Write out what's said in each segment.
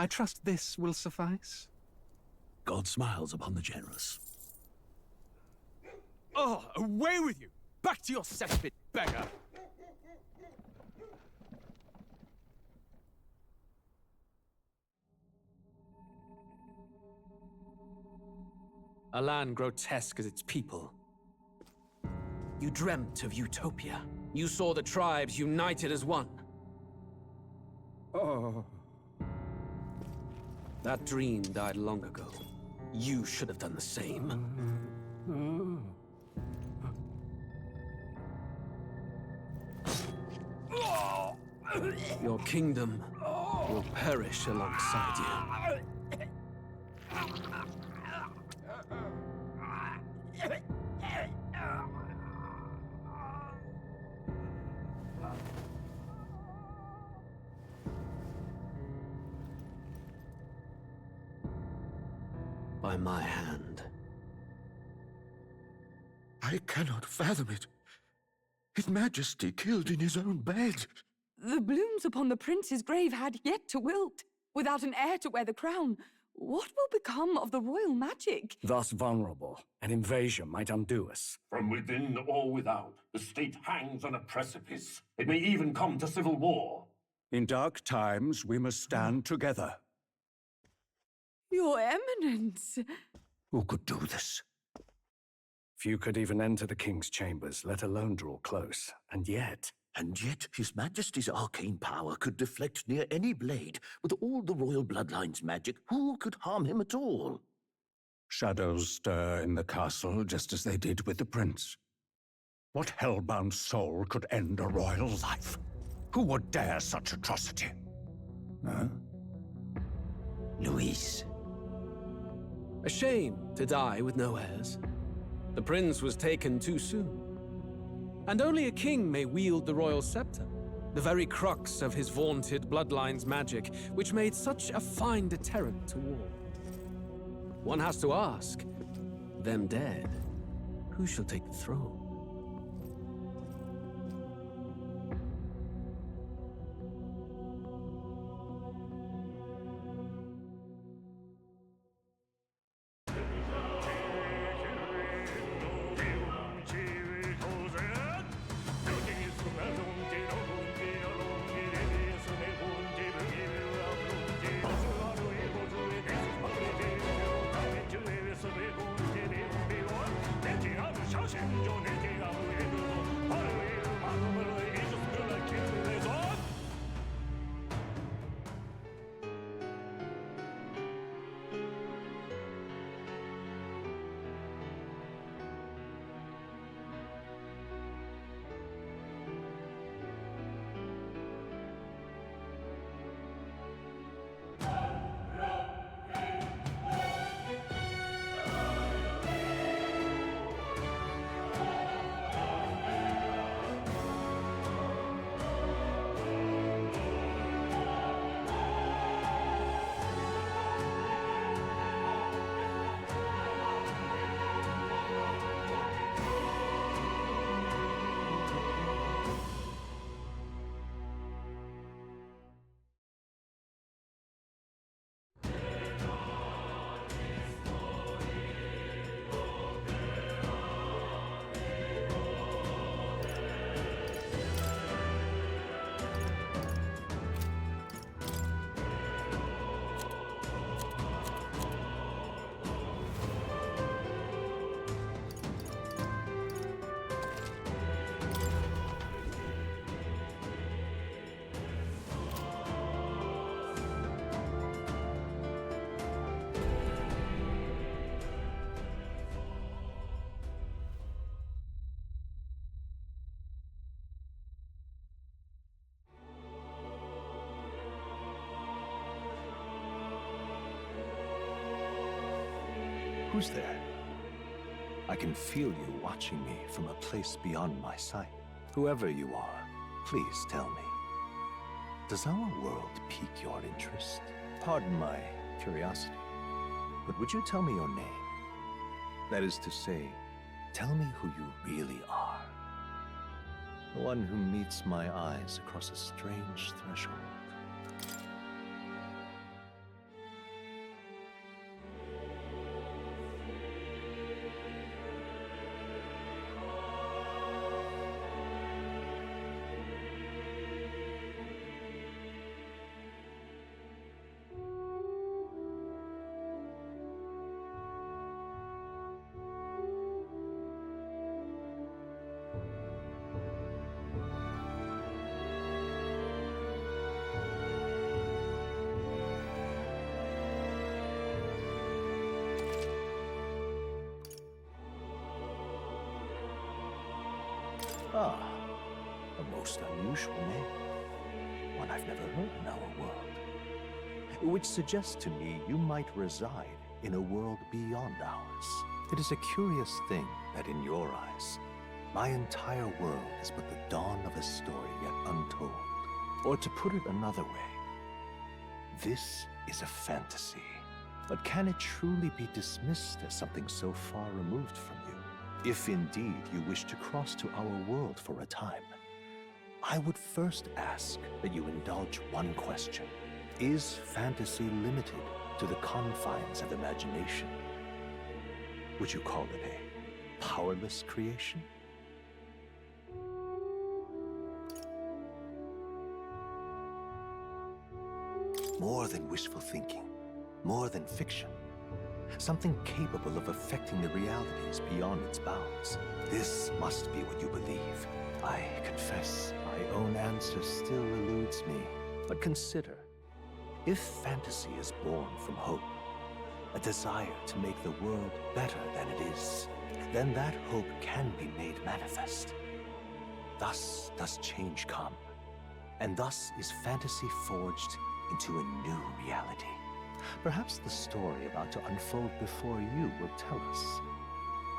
I trust this will suffice? God smiles upon the generous. Oh, away with you! Back to your cesspit, beggar! A land grotesque as its people. You dreamt of utopia. You saw the tribes united as one. Oh. That dream died long ago. You should have done the same. Your kingdom will perish alongside you. By my hand. I cannot fathom it. His Majesty killed in his own bed. The blooms upon the prince's grave had yet to wilt. Without an heir to wear the crown, what will become of the royal magic? Thus vulnerable, an invasion might undo us. From within or without, the state hangs on a precipice. It may even come to civil war. In dark times, we must stand together. Your Eminence! Who could do this? Few could even enter the king's chambers, let alone draw close. And yet His Majesty's arcane power could deflect near any blade. With all the royal bloodline's magic, who could harm him at all? shadows stir in the castle just as they did with the prince. What hellbound soul could end a royal life? Who would dare such atrocity? Huh? Luis. A shame to die with no heirs. The prince was taken too soon. And only a king may wield the royal scepter, the very crux of his vaunted bloodline's magic, which made such a fine deterrent to war. One has to ask, them dead, who shall take the throne? Who's there? I can feel you watching me from a place beyond my sight. Whoever you are, please tell me. Does our world pique your interest? Pardon my curiosity, but would you tell me your name? That is to say, tell me who you really are. The one who meets my eyes across a strange threshold. Ah, a most unusual name. One I've never heard in our world. Which suggests to me you might reside in a world beyond ours. It is a curious thing that in your eyes, my entire world is but the dawn of a story yet untold. Or to put it another way, this is a fantasy. But can it truly be dismissed as something so far removed from you? If indeed you wish to cross to our world for a time, I would first ask that you indulge one question. Is fantasy limited to the confines of imagination? Would you call it a powerless creation? More than wishful thinking, more than fiction. Something capable of affecting the realities beyond its bounds. This must be what you believe. I confess, my own answer still eludes me. But consider, if fantasy is born from hope, a desire to make the world better than it is, then that hope can be made manifest. Thus does change come, and thus is fantasy forged into a new reality. Perhaps the story about to unfold before you will tell us.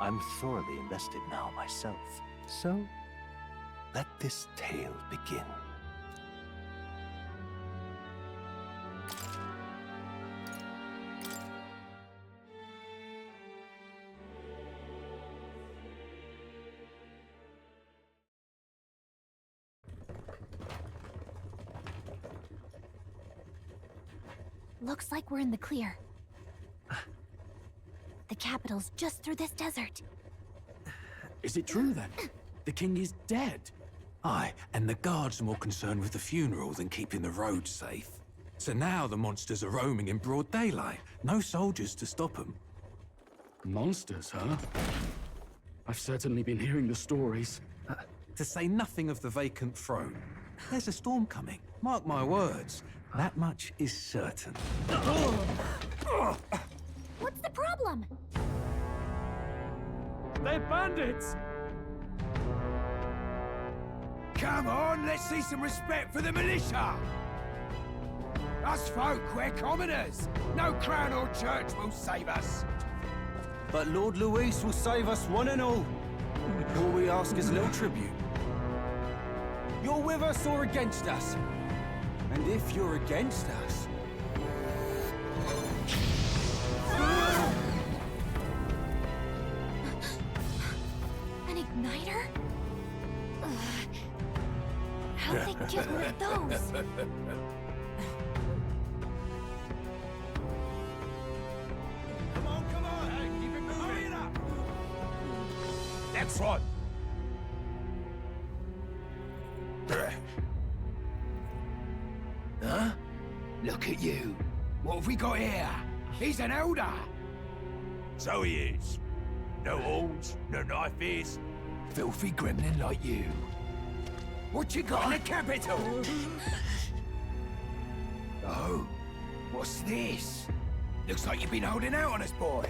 I'm thoroughly invested now myself, so let this tale begin. Looks like we're in the clear. The capital's just through this desert. Is it true then? The king is dead? Aye, and the guards are more concerned with the funeral than keeping the roads safe. So now the monsters are roaming in broad daylight. No soldiers to stop them. Monsters, huh? I've certainly been hearing the stories. To say nothing of the vacant throne. There's a storm coming, mark my words. That much is certain. What's the problem? They're bandits! Come on, let's see some respect for the militia! Us folk, we're commoners. No crown or church will save us. But Lord Luis will save us one and all. All we ask is a little tribute. You're with us or against us? And if you're against us... An igniter? How'd they get one of those? Come on, hey, keep it moving. Hurry it up. Next one. Huh? Look at you. What have we got here? He's an elder. So he is. No horns, no knife ears. Filthy gremlin like you. What you got in the capital? Oh, what's this? Looks like you've been holding out on us, boy.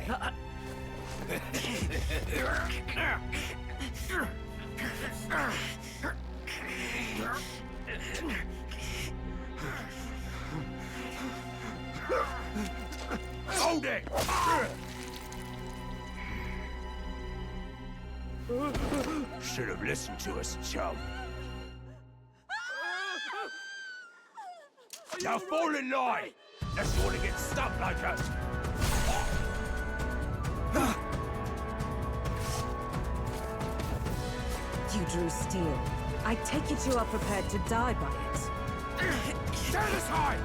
Hold it! Should have listened to us, chum. Now fall in line! Unless you want to get stuck like us! You drew steel. I take it you are prepared to die by it. Stand aside!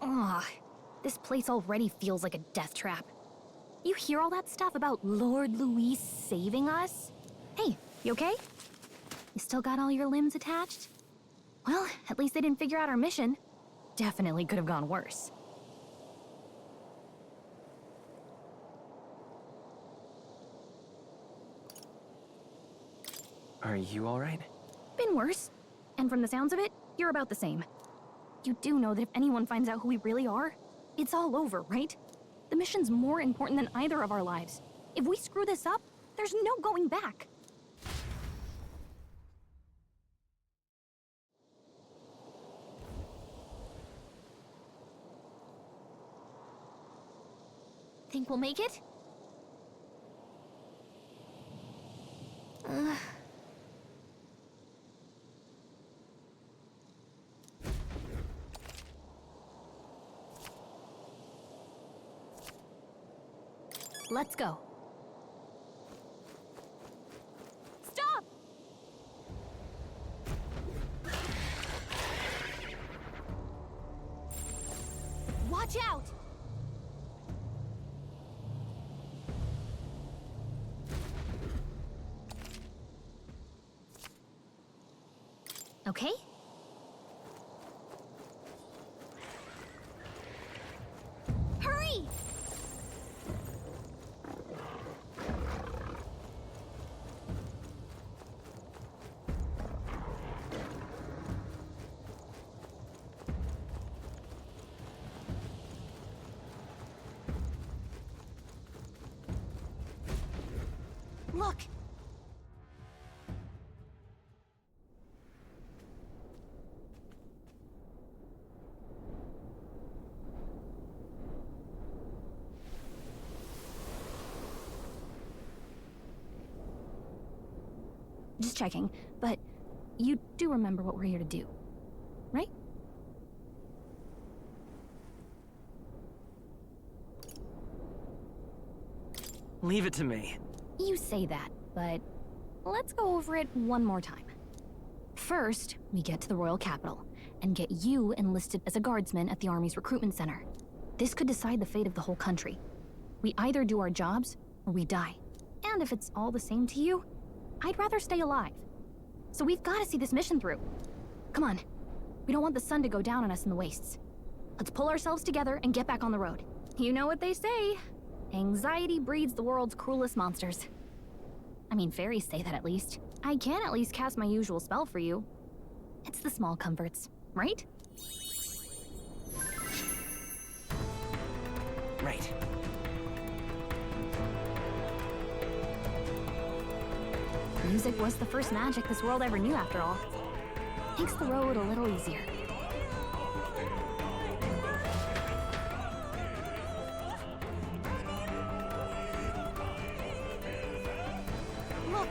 Ugh, this place already feels like a death trap. You hear all that stuff about Lord Luis saving us? Hey, you okay? You still got all your limbs attached? Well, at least they didn't figure out our mission. Definitely could have gone worse. Are you alright? Been worse. And from the sounds of it, you're about the same. You do know that if anyone finds out who we really are, it's all over, right? The mission's more important than either of our lives. If we screw this up, there's no going back. Think we'll make it? Let's go. Stop! Watch out! Okay? Hurry! Look! Just checking, but you do remember what we're here to do, right? Leave it to me. You say that, but let's go over it one more time. First, we get to the royal capital and get you enlisted as a guardsman at the army's recruitment center. This could decide the fate of the whole country. We either do our jobs or we die. And if it's all the same to you, I'd rather stay alive. So we've got to see this mission through. Come on. We don't want the sun to go down on us in the wastes. Let's pull ourselves together and get back on the road. You know what they say. Anxiety breeds the world's cruelest monsters. I mean, fairies say that at least. I can at least cast my usual spell for you. It's the small comforts, right? Right. Music was the first magic this world ever knew, after all. Makes the road a little easier. Look!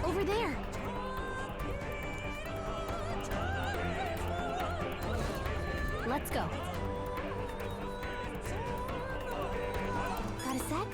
Over there! Let's go. Got a sec?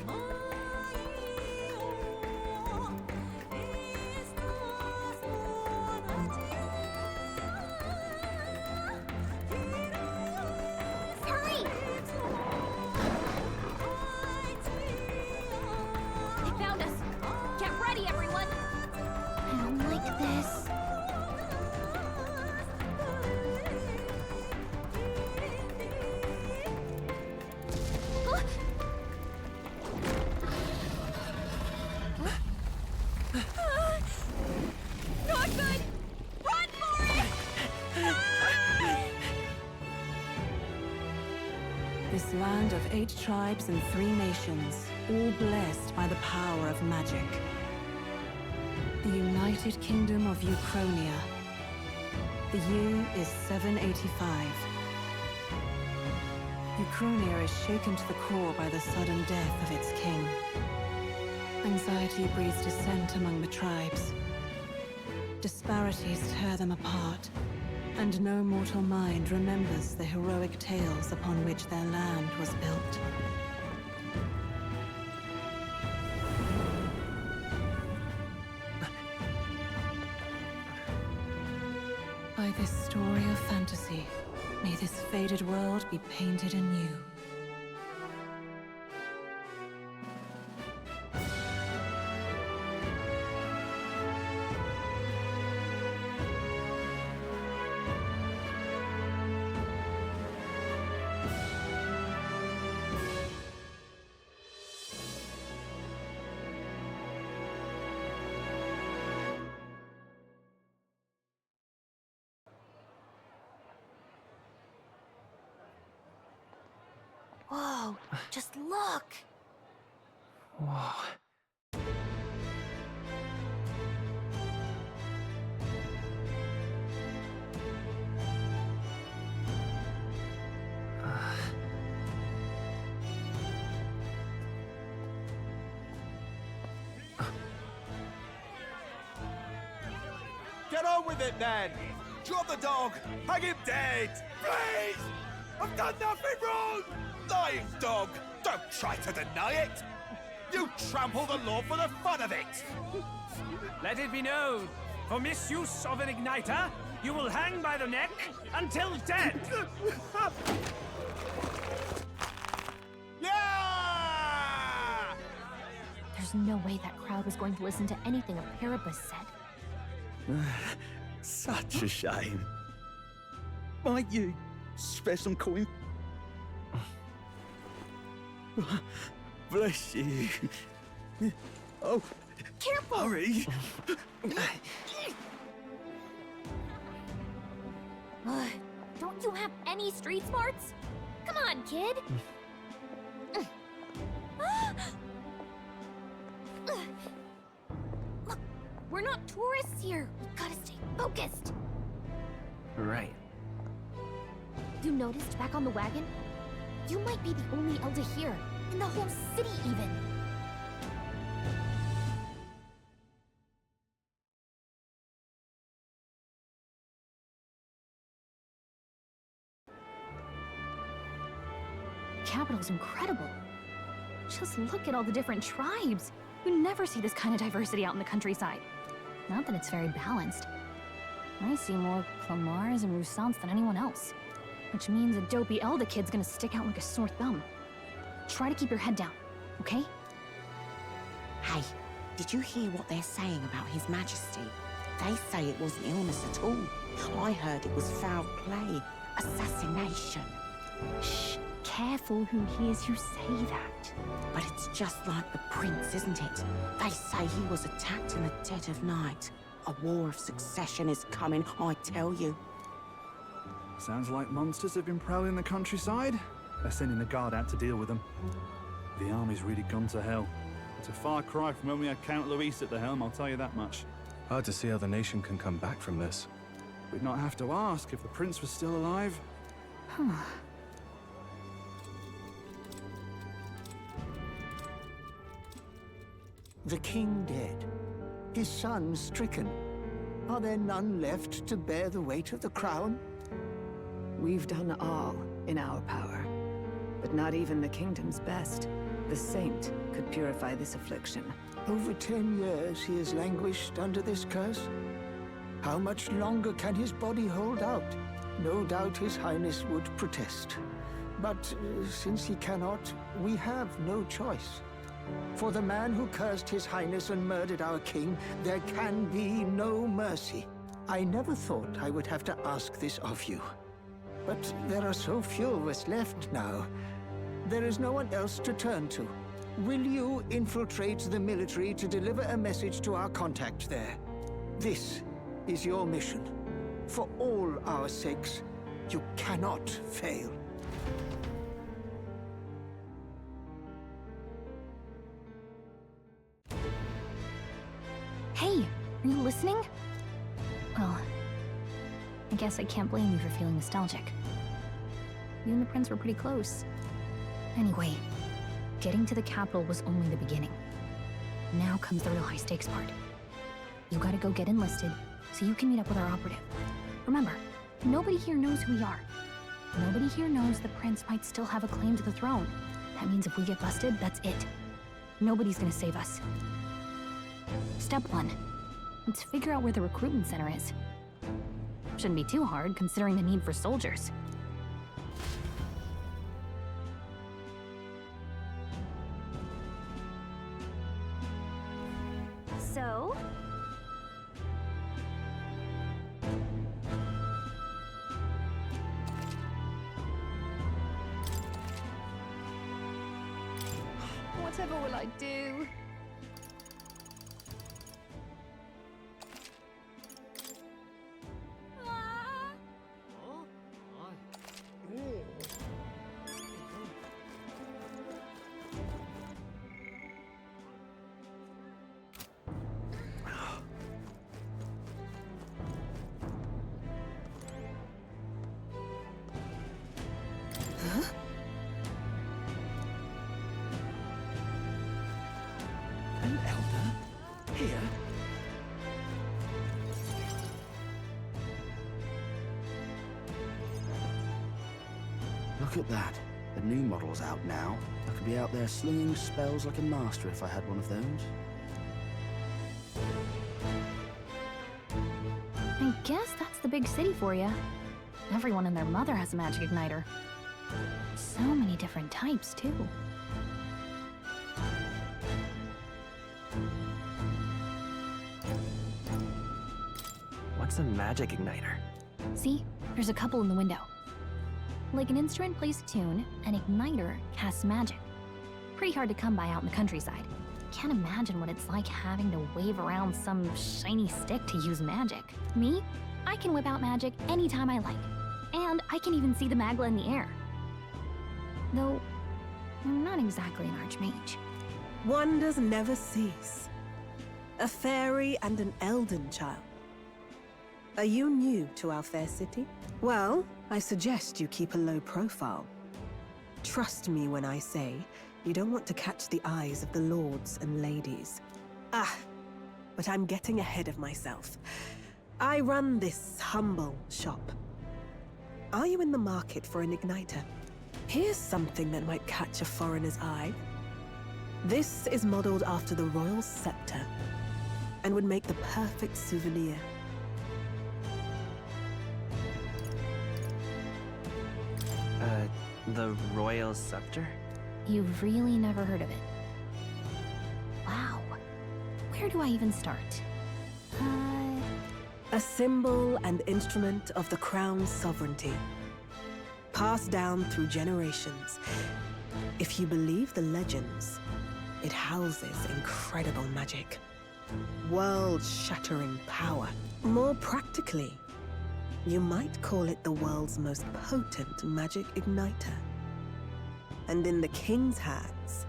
This land of 8 tribes and 3 nations, all blessed by the power of magic. The United Kingdom of Uchronia. The year is 785. Uchronia is shaken to the core by the sudden death of its king. Anxiety breeds dissent among the tribes. Disparities tear them apart, and no mortal mind remembers the heroic tales upon which their land was built. By this story of fantasy, may this faded world be painted anew. Whoa, just look! Whoa. Get on with it, then! Drop the dog! Hang him dead! Please! I've done nothing wrong! Lying dog! Don't try to deny it! You trample the law for the fun of it! Let it be known, for misuse of an igniter, you will hang by the neck until dead! Yeah! There's no way that crowd was going to listen to anything a Paribus said. Such a shame. Might you spare some coin? Bless you. Oh, Careful! hurry! Don't you have any street smarts? Come on, kid! Look, we're not tourists here. We've gotta stay focused. Right. You noticed back on the wagon? You might be the only elder here, in the whole city even. The capital's incredible. Just look at all the different tribes. You never see this kind of diversity out in the countryside. Not that it's very balanced. I see more Clamars and Roussants than anyone else. Which means a dopey Elda kid's gonna stick out like a sore thumb. Try to keep your head down, okay? Hey, did you hear what they're saying about His Majesty? They say it wasn't illness at all. I heard it was foul play, assassination. Shh, careful who hears you say that. But it's just like the prince, isn't it? They say he was attacked in the dead of night. A war of succession is coming, I tell you. Sounds like monsters have been prowling the countryside. They're sending the guard out to deal with them. The army's really gone to hell. It's a far cry from when we had Count Luis at the helm, I'll tell you that much. Hard to see how the nation can come back from this. We'd not have to ask if the prince was still alive. The king dead, his son stricken. Are there none left to bear the weight of the crown? We've done all in our power, but not even the kingdom's best. The saint could purify this affliction. Over 10 years he has languished under this curse. How much longer can his body hold out? No doubt his highness would protest. But since he cannot, we have no choice. For the man who cursed his highness and murdered our king, there can be no mercy. I never thought I would have to ask this of you. But there are so few of us left now. There is no one else to turn to. Will you infiltrate the military to deliver a message to our contact there? This is your mission. For all our sakes, you cannot fail. Hey, are you listening? Well, I guess I can't blame you for feeling nostalgic. You and the prince were pretty close. Anyway, getting to the capital was only the beginning. Now comes the real high-stakes part. You gotta go get enlisted, so you can meet up with our operative. Remember, nobody here knows who we are. Nobody here knows the prince might still have a claim to the throne. That means if we get busted, that's it. Nobody's gonna save us. Step 1. Let's figure out where the recruitment center is. Shouldn't be too hard, considering the need for soldiers. So... Whatever will I do? Elder? Here? Look at that. The new model's out now. I could be out there slinging spells like a master if I had one of those. I guess that's the big city for you. Everyone and their mother has a magic igniter. So many different types, too. What's a magic igniter? See? There's a couple in the window. Like an instrument plays a tune, an igniter casts magic. Pretty hard to come by out in the countryside. Can't imagine what it's like having to wave around some shiny stick to use magic. Me? I can whip out magic anytime I like. And I can even see the magla in the air. Though, I'm not exactly an archmage. Wonders never cease. A fairy and an elden child. Are you new to our fair city? Well, I suggest you keep a low profile. Trust me when I say you don't want to catch the eyes of the lords and ladies. But I'm getting ahead of myself. I run this humble shop. Are you in the market for an igniter? Here's something that might catch a foreigner's eye. This is modeled after the royal scepter and would make the perfect souvenir. The royal scepter? You've really never heard of it. Wow. Where do I even start? A symbol and instrument of the crown's sovereignty. Passed down through generations. If you believe the legends, it houses incredible magic. World-shattering power. More practically, you might call it the world's most potent magic igniter. And in the king's hands,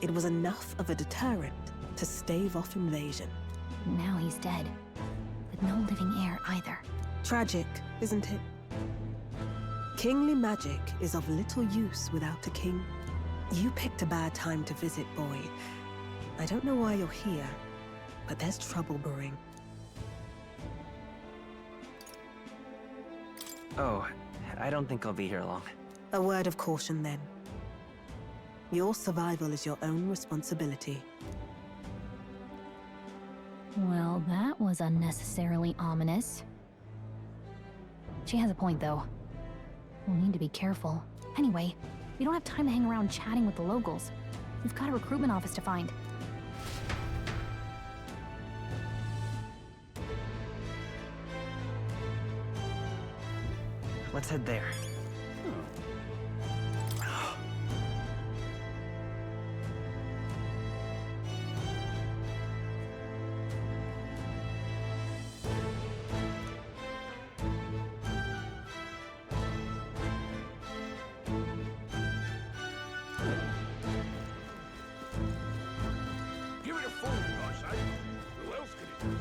it was enough of a deterrent to stave off invasion. Now he's dead. With no living heir either. Tragic, isn't it? Kingly magic is of little use without a king. You picked a bad time to visit, boy. I don't know why you're here, but there's trouble brewing. Oh, I don't think I'll be here long. A word of caution, then. Your survival is your own responsibility. Well, that was unnecessarily ominous. She has a point, though. We'll need to be careful. Anyway, we don't have time to hang around chatting with the locals. We've got a recruitment office to find. Let's head there. Give it a phone, I say. Who else can it be?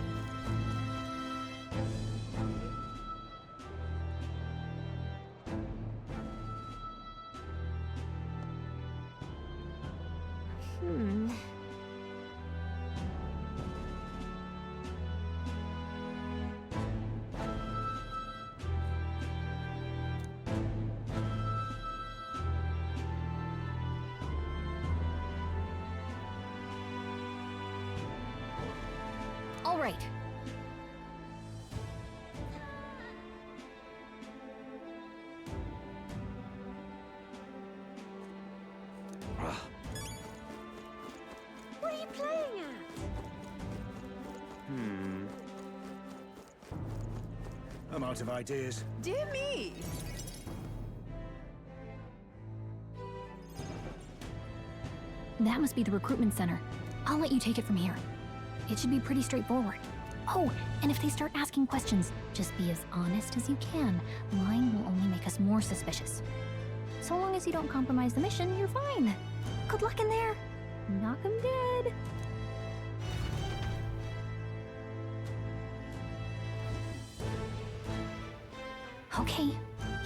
All right. What are you playing at? I'm out of ideas. Dear me! That must be the recruitment center. I'll let you take it from here. It should be pretty straightforward. Oh, and if they start asking questions, just be as honest as you can. Lying will only make us more suspicious. So long as you don't compromise the mission, you're fine. Good luck in there. Knock 'em dead. Okay,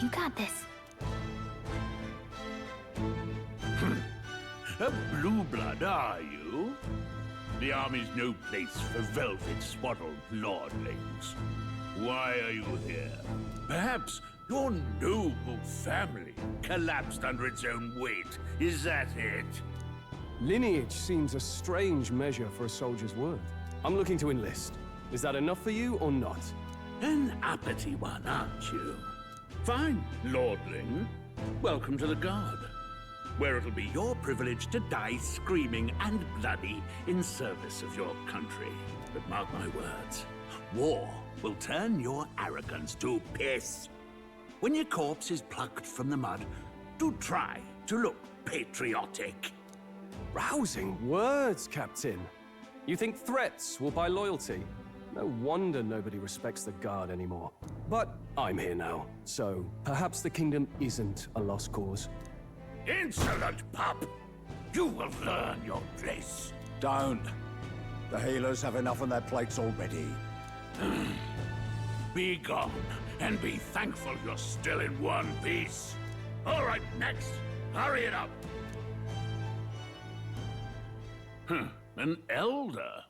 you got this. A blue blood, are you? The army's no place for velvet-swaddled lordlings. Why are you here? Perhaps your noble family collapsed under its own weight. Is that it? Lineage seems a strange measure for a soldier's worth. I'm looking to enlist. Is that enough for you or not? An uppity one, aren't you? Fine, lordling. Welcome to the Guard, where it'll be your privilege to die screaming and bloody in service of your country. But mark my words, war will turn your arrogance to piss. When your corpse is plucked from the mud, do try to look patriotic. Rousing words, Captain. You think threats will buy loyalty? No wonder nobody respects the Guard anymore. But I'm here now, so perhaps the kingdom isn't a lost cause. Insolent pup! You will learn your place. Don't. The healers have enough on their plates already. Be gone, and be thankful you're still in one piece. All right, next. Hurry it up. An elder?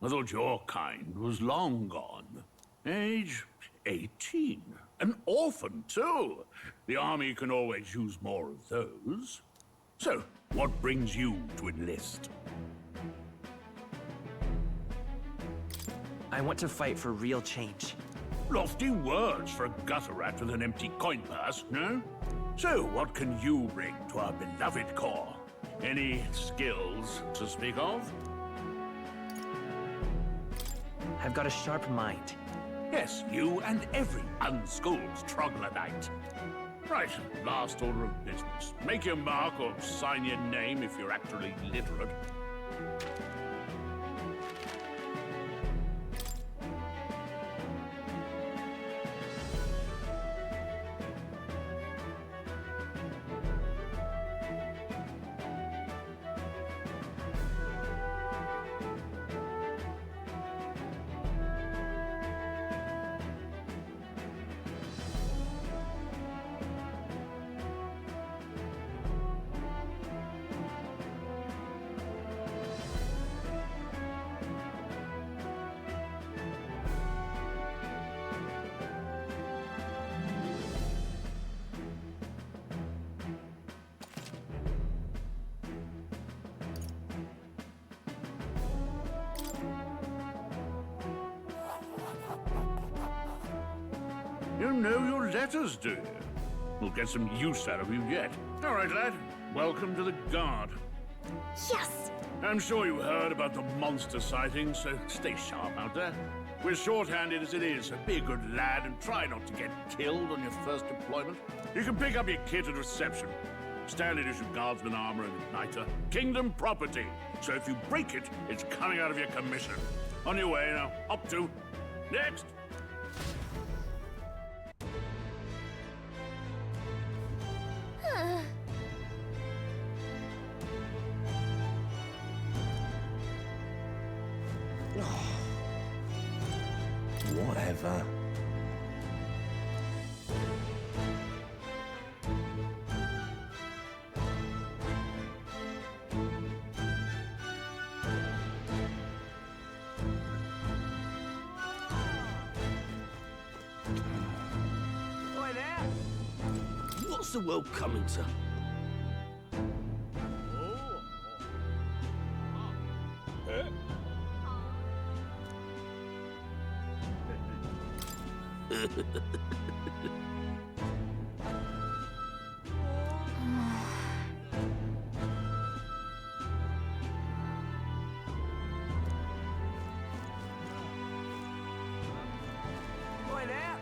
I thought your kind was long gone. Age 18. An orphan, too. The army can always use more of those. So, what brings you to enlist? I want to fight for real change. Lofty words for a gutter rat with an empty coin purse, no? So, what can you bring to our beloved corps? Any skills to speak of? I've got a sharp mind. Yes, you and every unschooled troglodyte. Right, last order of business. Make your mark or sign your name if you're actually literate. You know your letters, do you? We'll get some use out of you yet. All right, lad. Welcome to the Guard. Yes! I'm sure you heard about the monster sightings, so stay sharp out there. We're short-handed as it is, so be a good lad and try not to get killed on your first deployment. You can pick up your kit at reception. Standard issue guardsman armor and igniter. Kingdom property. So if you break it, it's coming out of your commission. On your way now. Up to. Next. Whatever. Oi there! What's the world coming to? Oi there!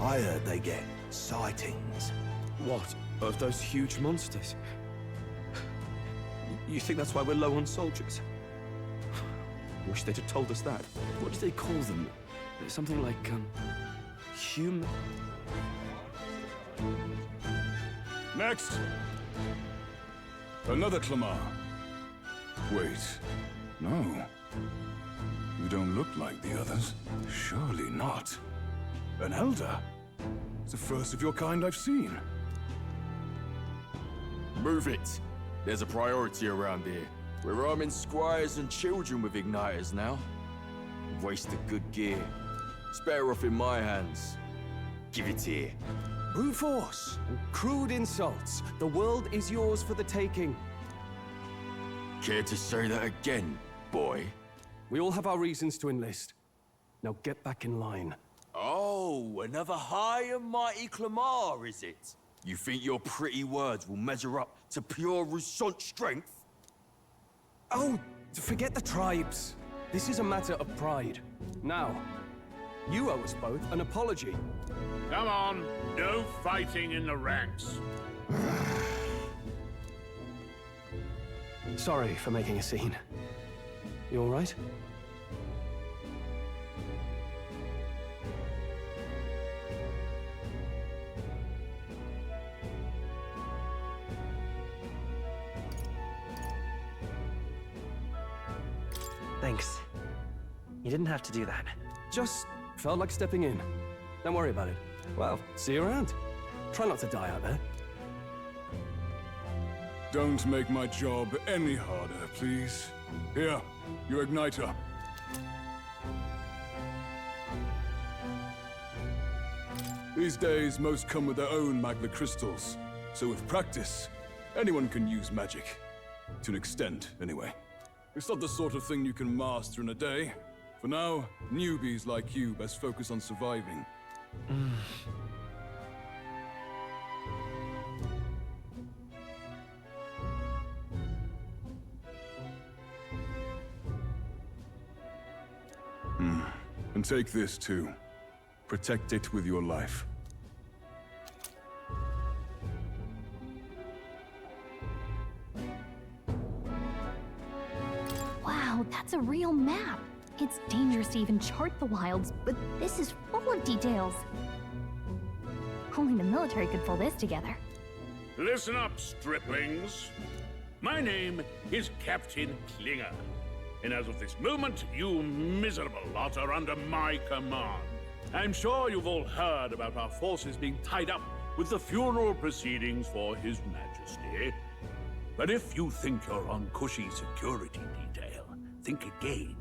I heard they get sightings. What? Of those huge monsters? You think that's why we're low on soldiers? Wish they'd have told us that. What do they call them? Something like, human... Next! Another Clamar. Wait, no. You don't look like the others. Surely not. An elder? It's the first of your kind I've seen. Move it. There's a priority around here. We're arming squires and children with igniters now. Wasted good gear. It's better off in my hands. Give it here. Brute force and crude insults. The world is yours for the taking. Care to say that again, boy? We all have our reasons to enlist. Now get back in line. Oh, another high and mighty Clamar, is it? You think your pretty words will measure up to pure Roussant strength? Oh, forget the tribes. This is a matter of pride. Now, you owe us both an apology. Come on, no fighting in the ranks. Sorry for making a scene. You all right? Thanks. You didn't have to do that. Just felt like stepping in. Don't worry about it. Well, see you around. Try not to die out there. Don't make my job any harder, please. Here, your igniter. These days, most come with their own magna crystals. So with practice, anyone can use magic. To an extent, anyway. It's not the sort of thing you can master in a day. For now, newbies like you best focus on surviving. And take this too. Protect it with your life. Wow, that's a real map. It's dangerous to even chart the wilds, but this is full of details. Only the military could pull this together. Listen up, striplings. My name is Captain Klinger. And as of this moment, you miserable lot are under my command. I'm sure you've all heard about our forces being tied up with the funeral proceedings for His Majesty. But if you think you're on cushy security detail, think again.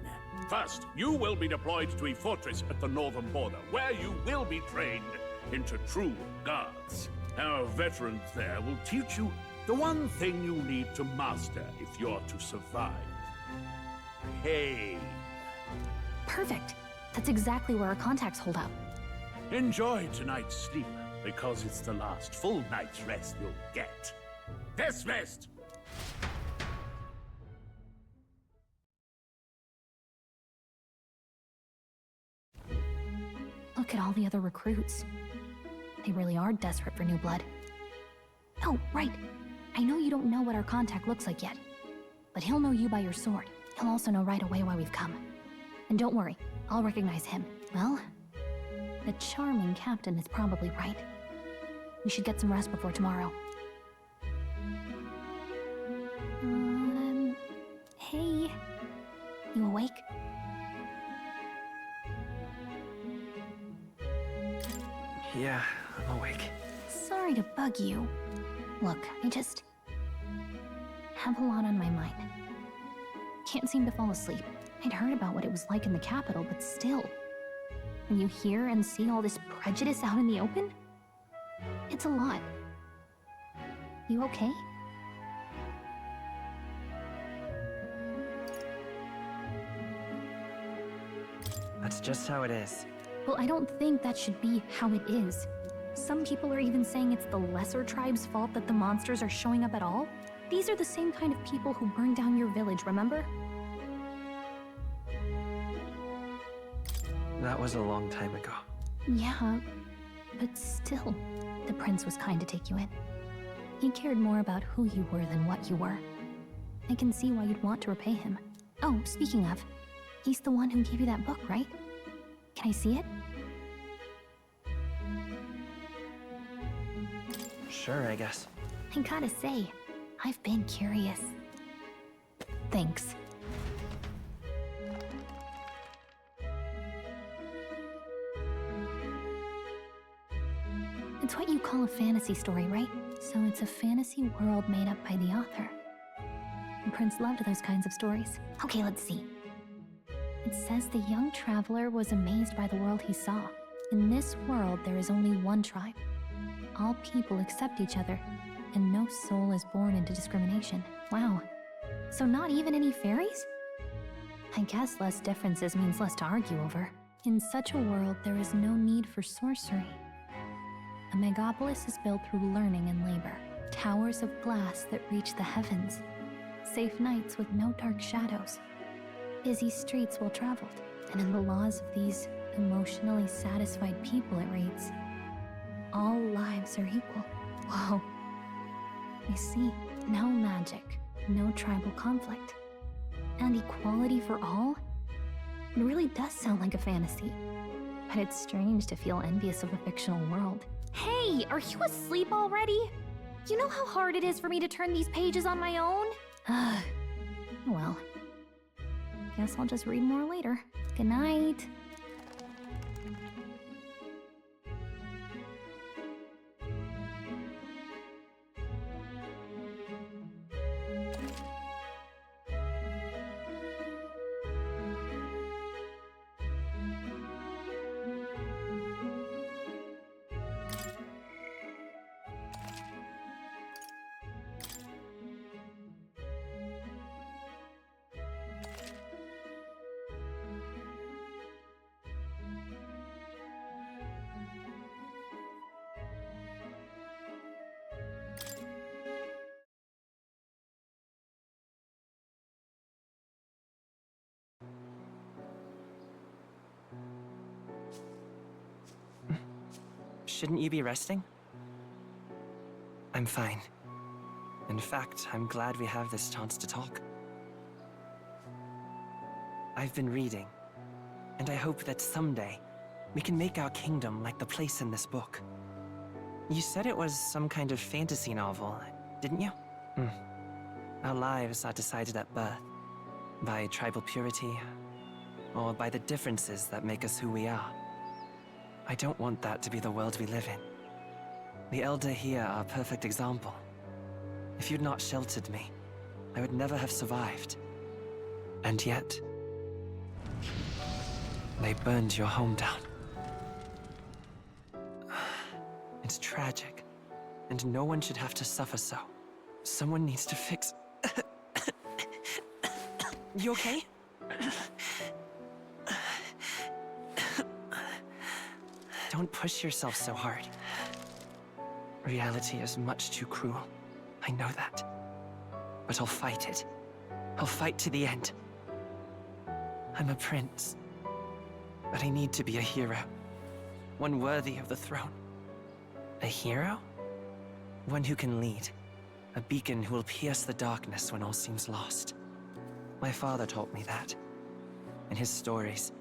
First, you will be deployed to a fortress at the northern border, where you will be trained into true guards. Our veterans there will teach you the one thing you need to master if you're to survive. Hey. Perfect. That's exactly where our contacts hold up. Enjoy tonight's sleep, because it's the last full night's rest you'll get. Dismissed! Look at all the other recruits. They really are desperate for new blood. Oh, right. I know you don't know what our contact looks like yet, but he'll know you by your sword. He'll also know right away why we've come. And don't worry, I'll recognize him. Well, the charming captain is probably right. We should get some rest before tomorrow. Hey. You awake? Yeah, I'm awake. Sorry to bug you. Look, I just have a lot on my mind. Can't seem to fall asleep. I'd heard about what it was like in the capital, but still. When you hear and see all this prejudice out in the open, it's a lot. You okay? That's just how it is. Well, I don't think that should be how it is. Some people are even saying it's the lesser tribe's fault that the monsters are showing up at all. These are the same kind of people who burned down your village, remember? That was a long time ago. Yeah, but still. The prince was kind to take you in. He cared more about who you were than what you were. I can see why you'd want to repay him. Oh, speaking of, he's the one who gave you that book, right? Can I see it? Sure, I guess. I gotta say, I've been curious. Thanks. It's what you call a fantasy story, right? So it's a fantasy world made up by the author. The prince loved those kinds of stories. Okay, let's see. It says the young traveler was amazed by the world he saw. In this world, there is only one tribe. All people accept each other, and no soul is born into discrimination. Wow. So not even any fairies? I guess less differences means less to argue over. In such a world, there is no need for sorcery. A megapolis is built through learning and labor. Towers of glass that reach the heavens. Safe nights with no dark shadows. Busy streets well traveled. And in the laws of these emotionally satisfied people, it reads, all lives are equal. Whoa. I see. No magic, no tribal conflict. And equality for all? It really does sound like a fantasy. But it's strange to feel envious of a fictional world. Hey, are you asleep already? You know how hard it is for me to turn these pages on my own? Well, guess I'll just read more later. Good night. Shouldn't you be resting? I'm fine. In fact, I'm glad we have this chance to talk. I've been reading, and I hope that someday we can make our kingdom like the place in this book. You said it was some kind of fantasy novel, didn't you? Our lives are decided at birth, by tribal purity, or by the differences that make us who we are. I don't want that to be the world we live in. The Elder here are a perfect example. If you'd not sheltered me, I would never have survived. And yet, they burned your home down. It's tragic, and no one should have to suffer so. Someone needs to fix... You okay? Don't push yourself so hard. Reality is much too cruel. I know that. But I'll fight it. I'll fight to the end. I'm a prince. But I need to be a hero. One worthy of the throne. A hero? One who can lead. A beacon who will pierce the darkness when all seems lost. My father taught me that. In his stories,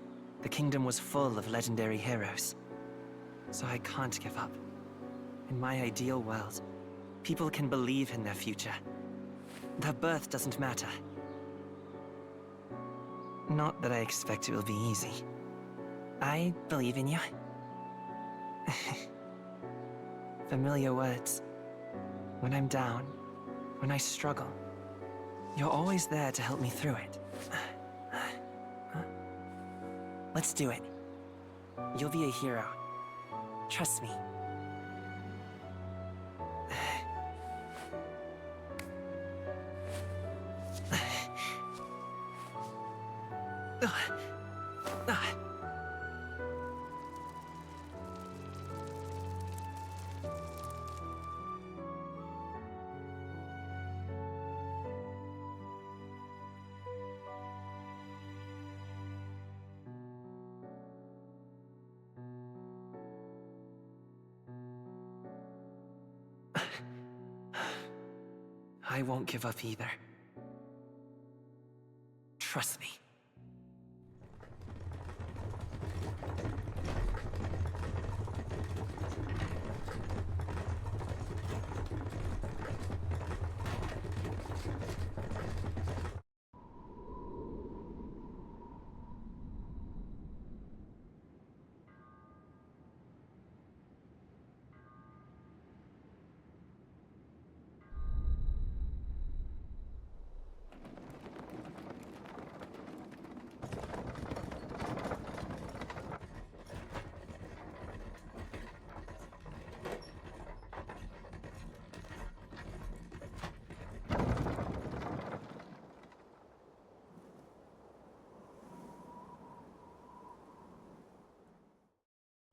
the kingdom was full of legendary heroes. So I can't give up. In my ideal world, people can believe in their future. Their birth doesn't matter. Not that I expect it will be easy. I believe in you. Familiar words. When I'm down, when I struggle, you're always there to help me through it. Let's do it. You'll be a hero. Trust me. I won't give up either. Trust me.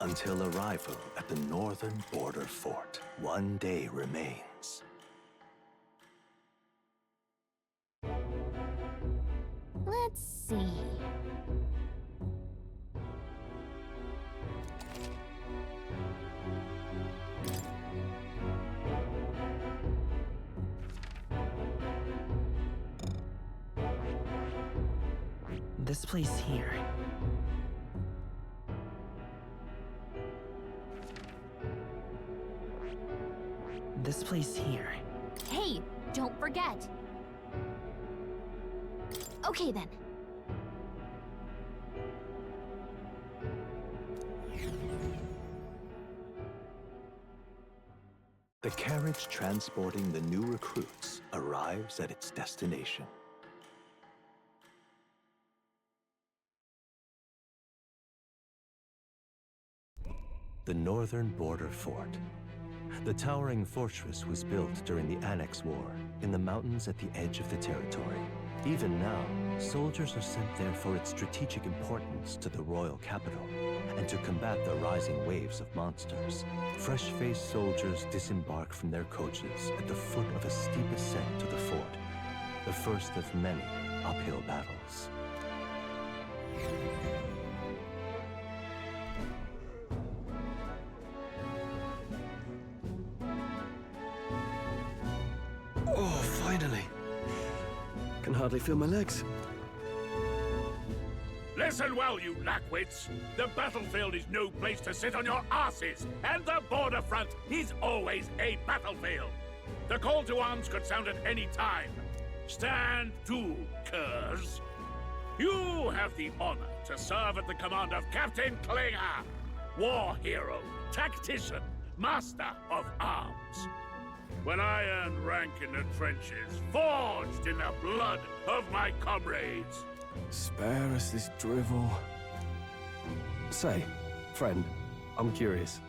Until arrival at the northern border fort, one day remains. Let's see. This place here. This place here. Hey, don't forget. Okay then. The carriage transporting the new recruits arrives at its destination. The northern border fort. The towering fortress was built during the Annex War in the mountains at the edge of the territory. Even now, soldiers are sent there for its strategic importance to the royal capital and to combat the rising waves of monsters. Fresh-faced soldiers disembark from their coaches at the foot of a steep ascent to the fort, the first of many uphill battles. Oh, finally. Can hardly feel my legs. Listen well, you lackwits. The battlefield is no place to sit on your asses, and the border front is always a battlefield. The call to arms could sound at any time. Stand to, curs. You have the honor to serve at the command of Captain Klinger, war hero, tactician, master of arms. When I earned rank in the trenches, forged in the blood of my comrades. Spare us this drivel. Say, friend, I'm curious.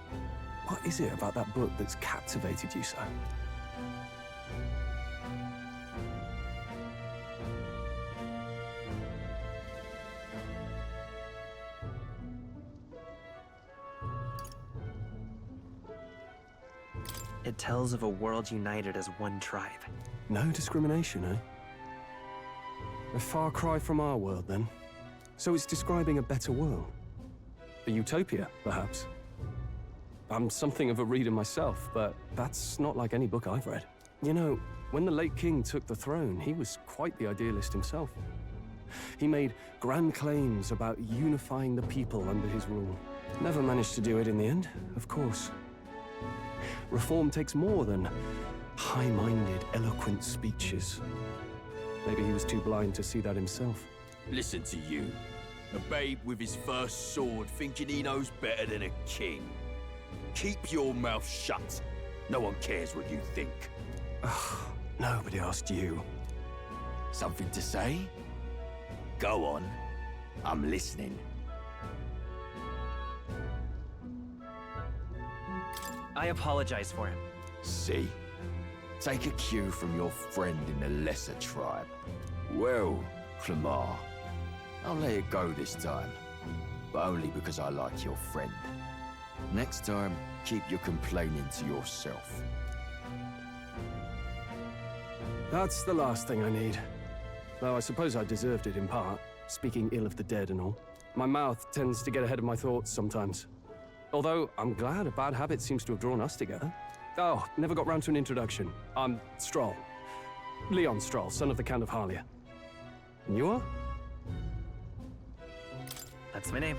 What is it about that book that's captivated you so? It tells of a world united as one tribe. No discrimination, eh? A far cry from our world, then. So it's describing a better world. A utopia, perhaps. I'm something of a reader myself, but that's not like any book I've read. You know, when the late king took the throne, he was quite the idealist himself. He made grand claims about unifying the people under his rule. Never managed to do it in the end, of course. Reform takes more than high-minded, eloquent speeches. Maybe he was too blind to see that himself. Listen to you. A babe with his first sword thinking he knows better than a king. Keep your mouth shut. No one cares what you think. Nobody asked you. Something to say? Go on. I'm listening. I apologize for him. See? Take a cue from your friend in the lesser tribe. Well, Clemar, I'll let it go this time. But only because I like your friend. Next time, keep your complaining to yourself. That's the last thing I need. Though I suppose I deserved it in part, speaking ill of the dead and all. My mouth tends to get ahead of my thoughts sometimes. Although, I'm glad a bad habit seems to have drawn us together. Oh, never got round to an introduction. I'm Stroll. Leon Stroll, son of the Count of Harlia. And you are? That's my name.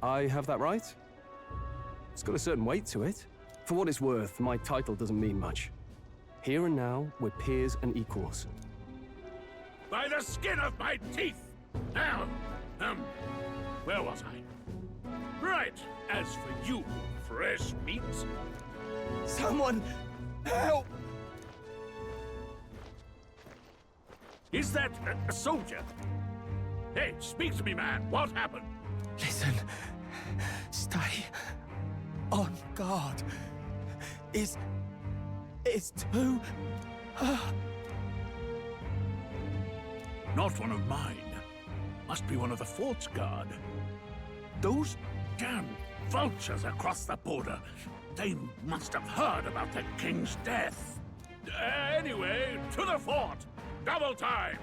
I have that right? It's got a certain weight to it. For what it's worth, my title doesn't mean much. Here and now, we're peers and equals. By the skin of my teeth! Now, where was I? Right, as for you, fresh meat... Someone, help! Is that a soldier? Hey, speak to me, man. What happened? Listen, stay on guard. It's too... Not one of mine. Must be one of the fort's guard. Those damn vultures across the border. They must have heard about the king's death. Anyway, to the fort. Double time.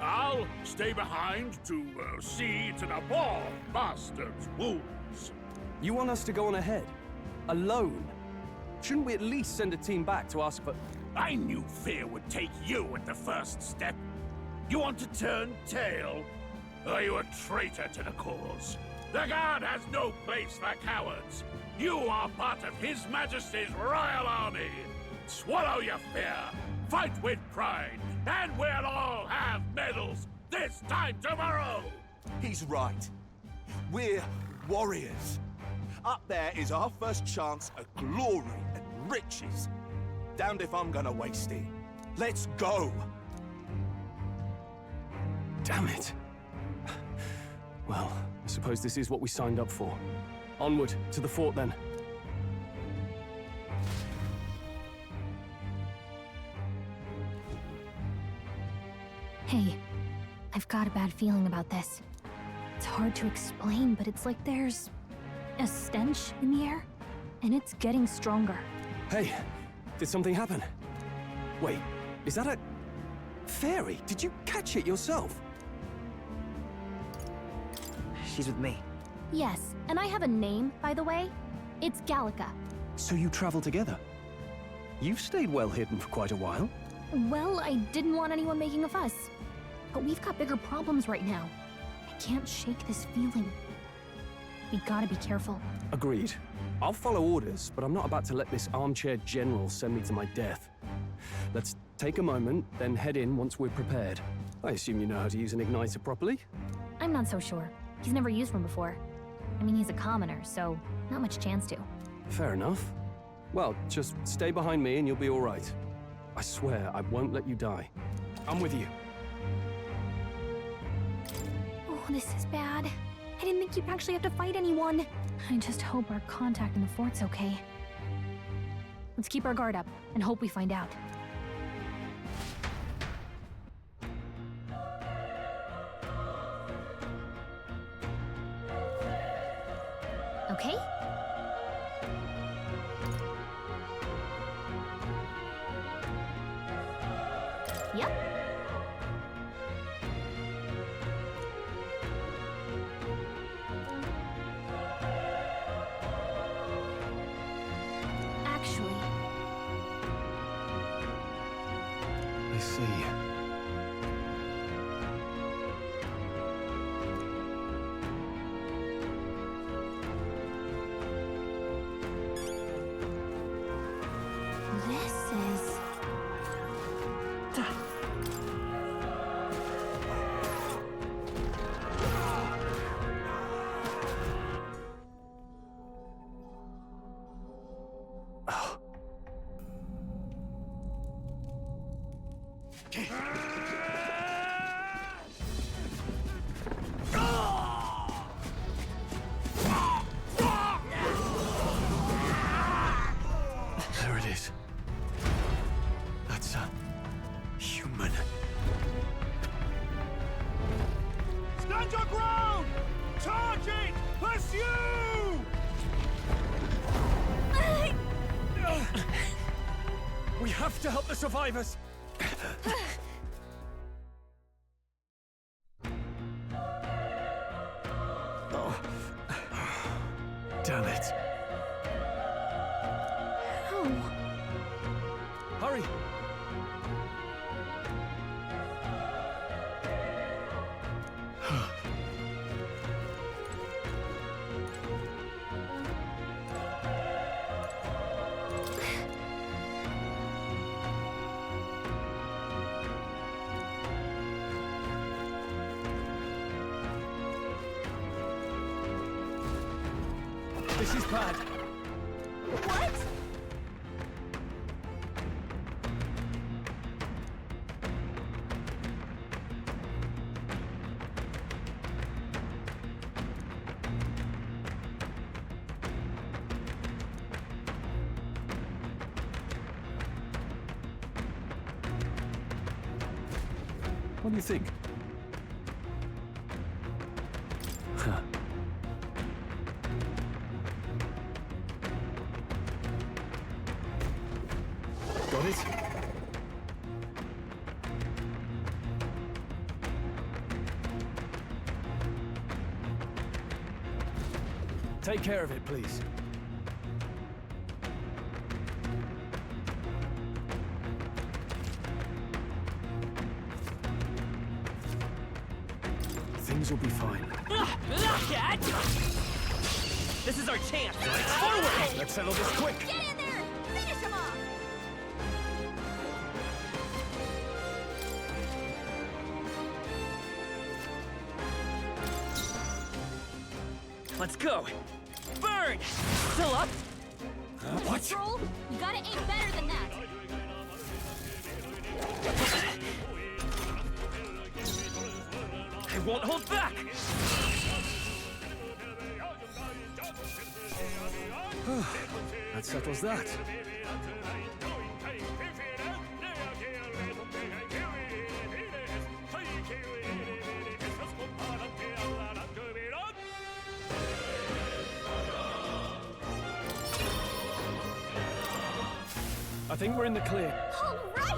I'll stay behind to see to the poor bastard's wounds. You want us to go on ahead? Alone? Shouldn't we at least send a team back to ask for... I knew fear would take you at the first step. You want to turn tail? Are you a traitor to the cause? The Guard has no place for cowards. You are part of His Majesty's Royal Army. Swallow your fear, fight with pride, and we'll all have medals this time tomorrow! He's right. We're warriors. Up there is our first chance at glory and riches. Damned if I'm gonna waste it. Let's go! Damn it. Well, I suppose this is what we signed up for. Onward, to the fort then. Hey, I've got a bad feeling about this. It's hard to explain, but it's like there's a stench in the air, and it's getting stronger. Hey, did something happen? Wait, is that a... fairy? Did you catch it yourself? She's with me. Yes, and I have a name, by the way. It's Gallica. So you travel together? You've stayed well hidden for quite a while. Well, I didn't want anyone making a fuss. But we've got bigger problems right now. I can't shake this feeling. We gotta be careful. Agreed. I'll follow orders, but I'm not about to let this armchair general send me to my death. Let's take a moment, then head in once we're prepared. I assume you know how to use an igniter properly? I'm not so sure. He's never used one before. I mean, he's a commoner, so not much chance to. Fair enough. Well, just stay behind me and you'll be all right. I swear I won't let you die. I'm with you. Oh, this is bad. I didn't think you'd actually have to fight anyone. I just hope our contact in the fort's okay. Let's keep our guard up and hope we find out. Okay? Yep. Actually... I see. This is... There it is. That's a... human. Stand your ground! Charge it! Pursue! We have to help the survivors! Oh. Damn it. Oh. Hurry! This is bad. What? What do you think? Huh. Got it? Take care of it, please. Things will be fine. This is our chance! Forward! Let's settle this quick! Get in there! Finish him off! Let's go! Burn! Still up? What? Troll, you gotta aim better than that. I won't hold back! That settles that. I think we're in the clear. All right!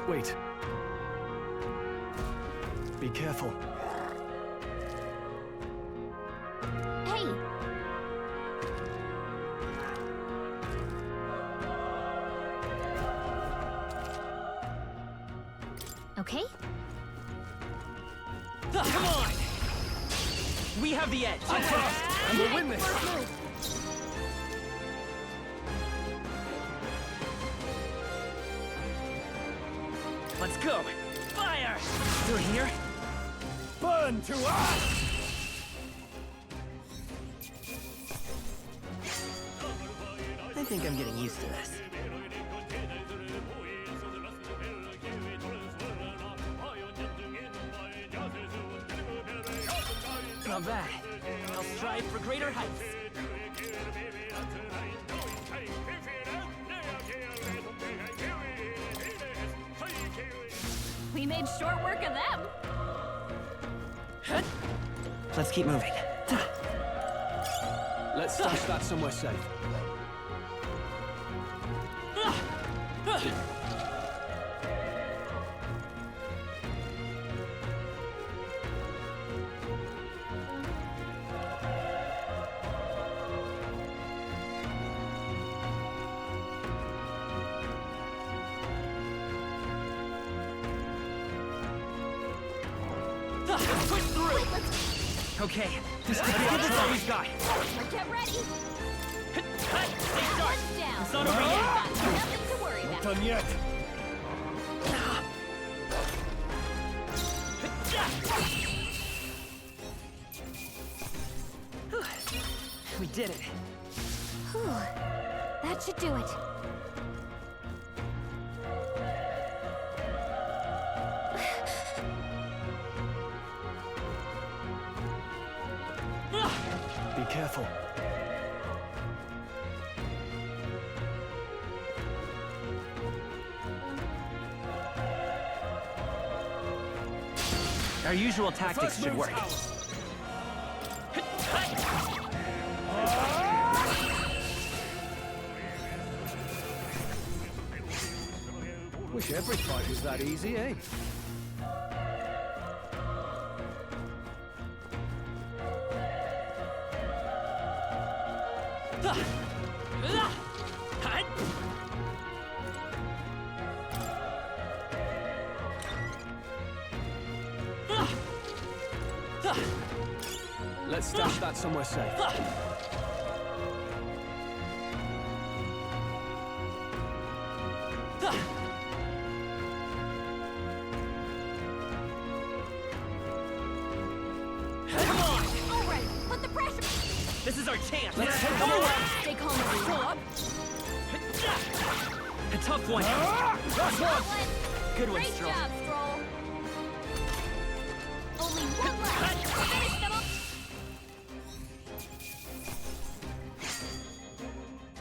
Wait. Be careful. Hey! Okay? Come on! We have the edge! I'm fast, and we'll win this! First move. Let's go! Fire! Through here? Burn to us! I think I'm getting used to this. Not bad. I'll strive for greater heights. We made short work of them. Let's keep moving. Let's stash that somewhere safe. Push through! Okay, this could be all we've got. Get ready. Stay sharp! Down. It's not over yet! Nothing to worry Not about. done yet. We did it. Whew. That should do it. Be careful. Our usual tactics should work. Wish every fight was that easy, eh? Let's stash that somewhere safe. This is our chance! Let's take them away! Stay calm, everyone. A tough one! Last one! Good one, Great Stroll. job, Stroll. Only one left. Finish them up.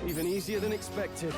Even easier than expected.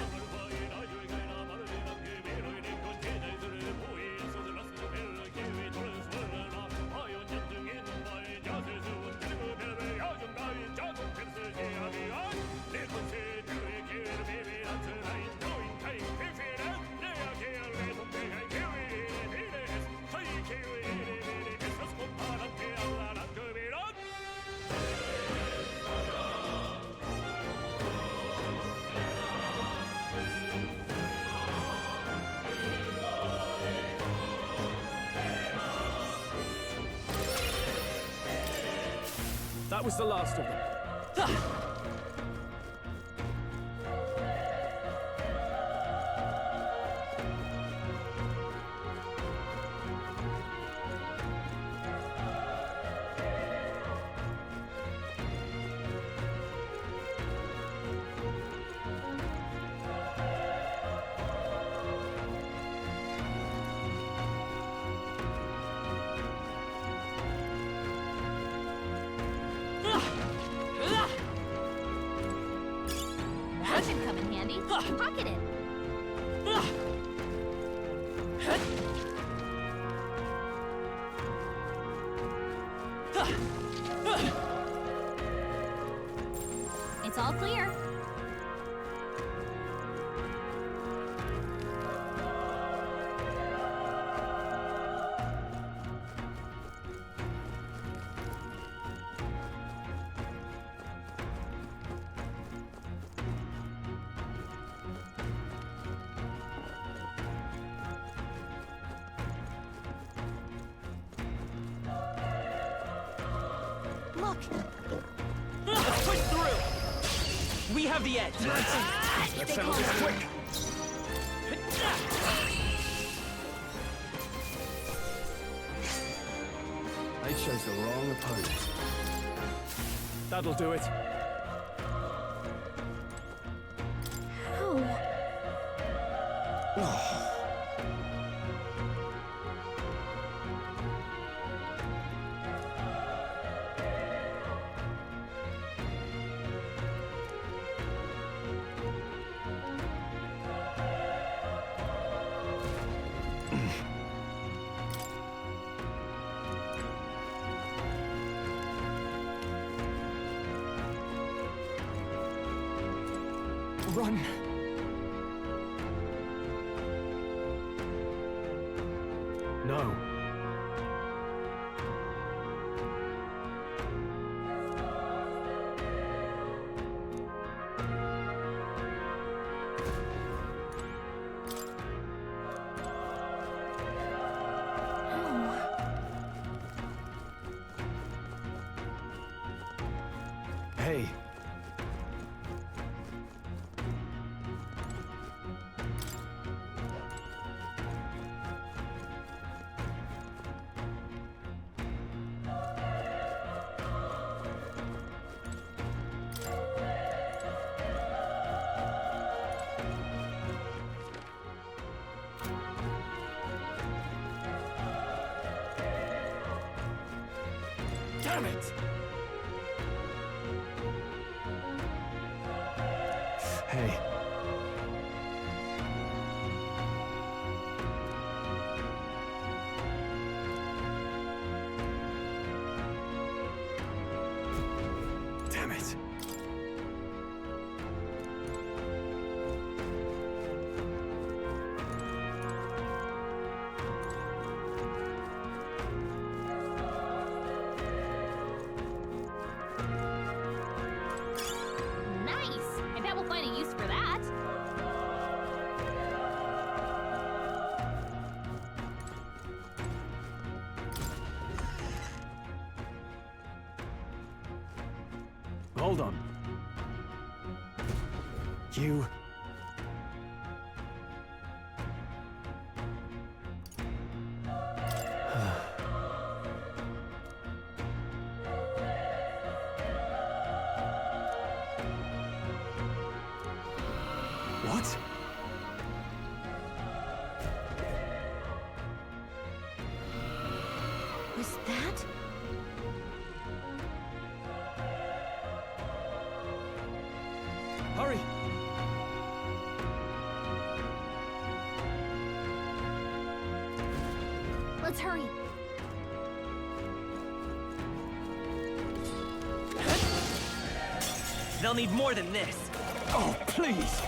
That was the last of them. That can come in handy. Pocket it. It's all clear. Look! Let's push through! We have the edge! That sounds quick! I chose the wrong opponent. That'll do it. Oh. Run! No. Hey. Damn it! Hey. Damn it. hold on. You... What? Was that? Hurry! Let's hurry. They'll need more than this. Oh, please!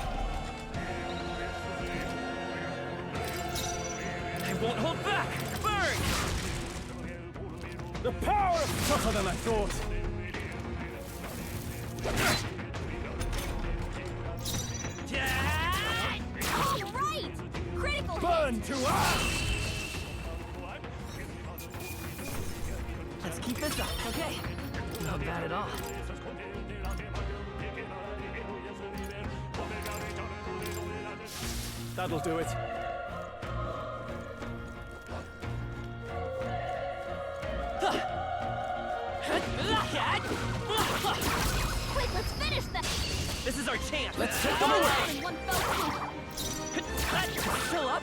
I won't hold back! Burn! The power is tougher than I thought. All right! Critical Burn hit! to us! Let's keep this up. Okay. Not bad at all. That'll do it. Quick, let's finish that! This is our chance. Let's take them away! In one fell swoop. Still up?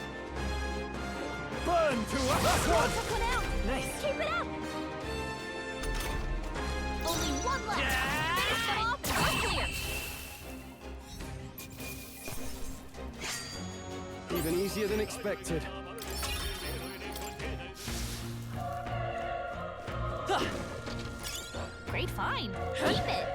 Burn to us! That's one! Took one out! Nice. Keep it up! Only one left! Finish them off and we're clear! Even easier than expected. Great find! Keep it!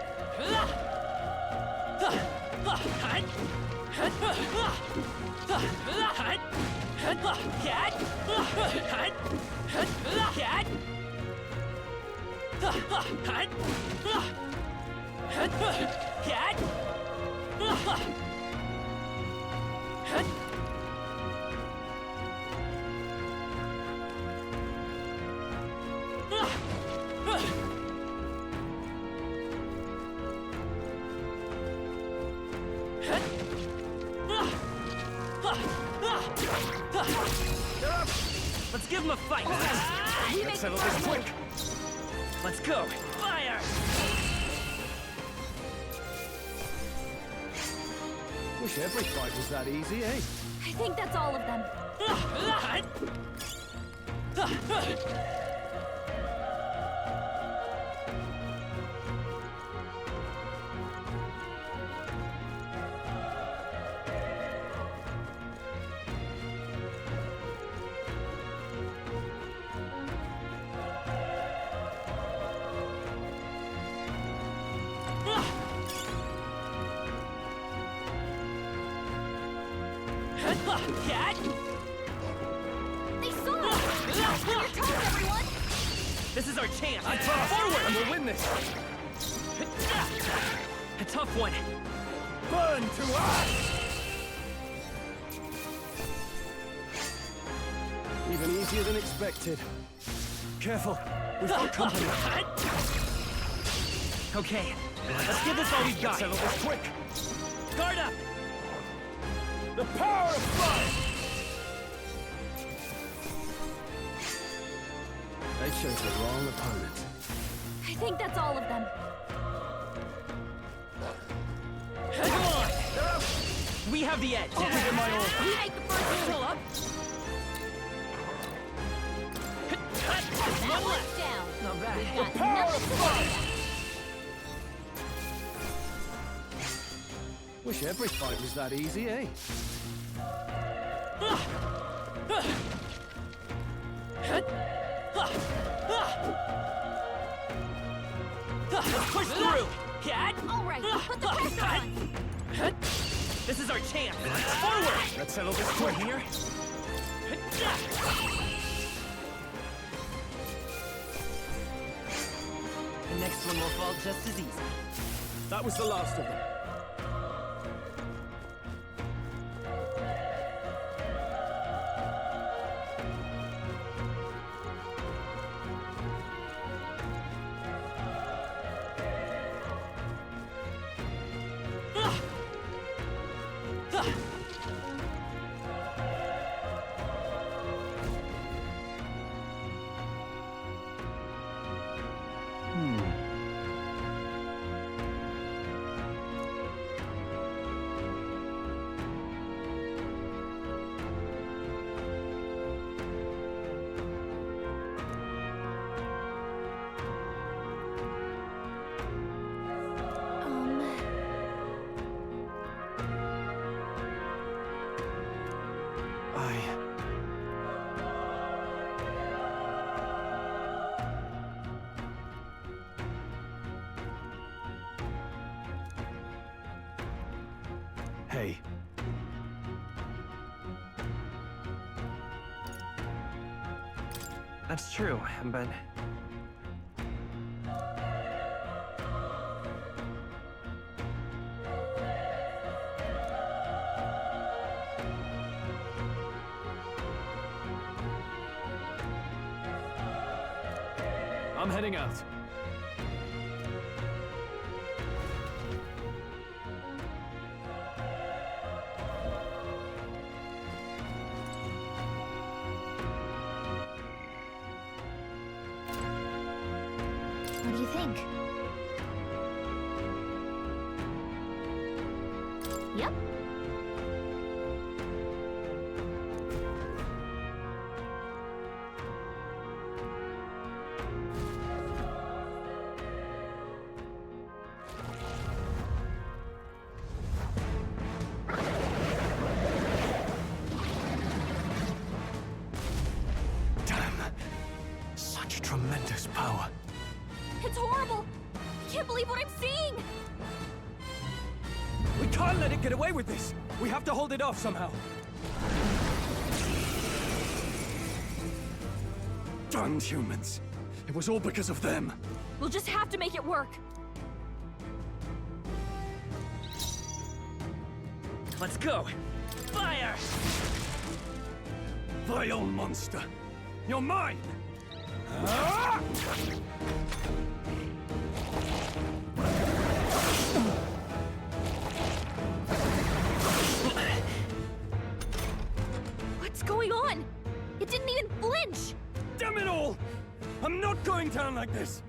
Let's give him a fight. Let's settle this quick. Let's go. Fire! Wish every fight was that easy, eh? I think that's all of them. They saw us! On your toes, everyone! This is our chance. Forward, and we'll win this. A tough one. Burn to us! Even easier than expected. Careful, we've got company. Okay, let's give this all we've got. Settle this quick. Guard up! The power of fire! They chose the wrong opponent. I think that's all of them. Come on! We have the edge. I'll give it my all. We make the first Still up? That one's down. Not bad. We've got nothing to worry about. Wish every fight was that easy, eh? Let's push through! Cat! All right, put the pressure on. This is our chance! Forward! Let's settle this quick. Here. The next one will fall just as easy. That was the last of them. okay. That's true, but... I'm heading out. What do you think? Yep. Damn. Such tremendous power. It's horrible! I can't believe what I'm seeing! We can't let it get away with this! We have to hold it off somehow! Damned humans! It was all because of them! We'll just have to make it work! Let's go! Fire! Vile monster! You're mine! Ah! What's going on? It didn't even flinch! Damn it all! I'm not going down like this!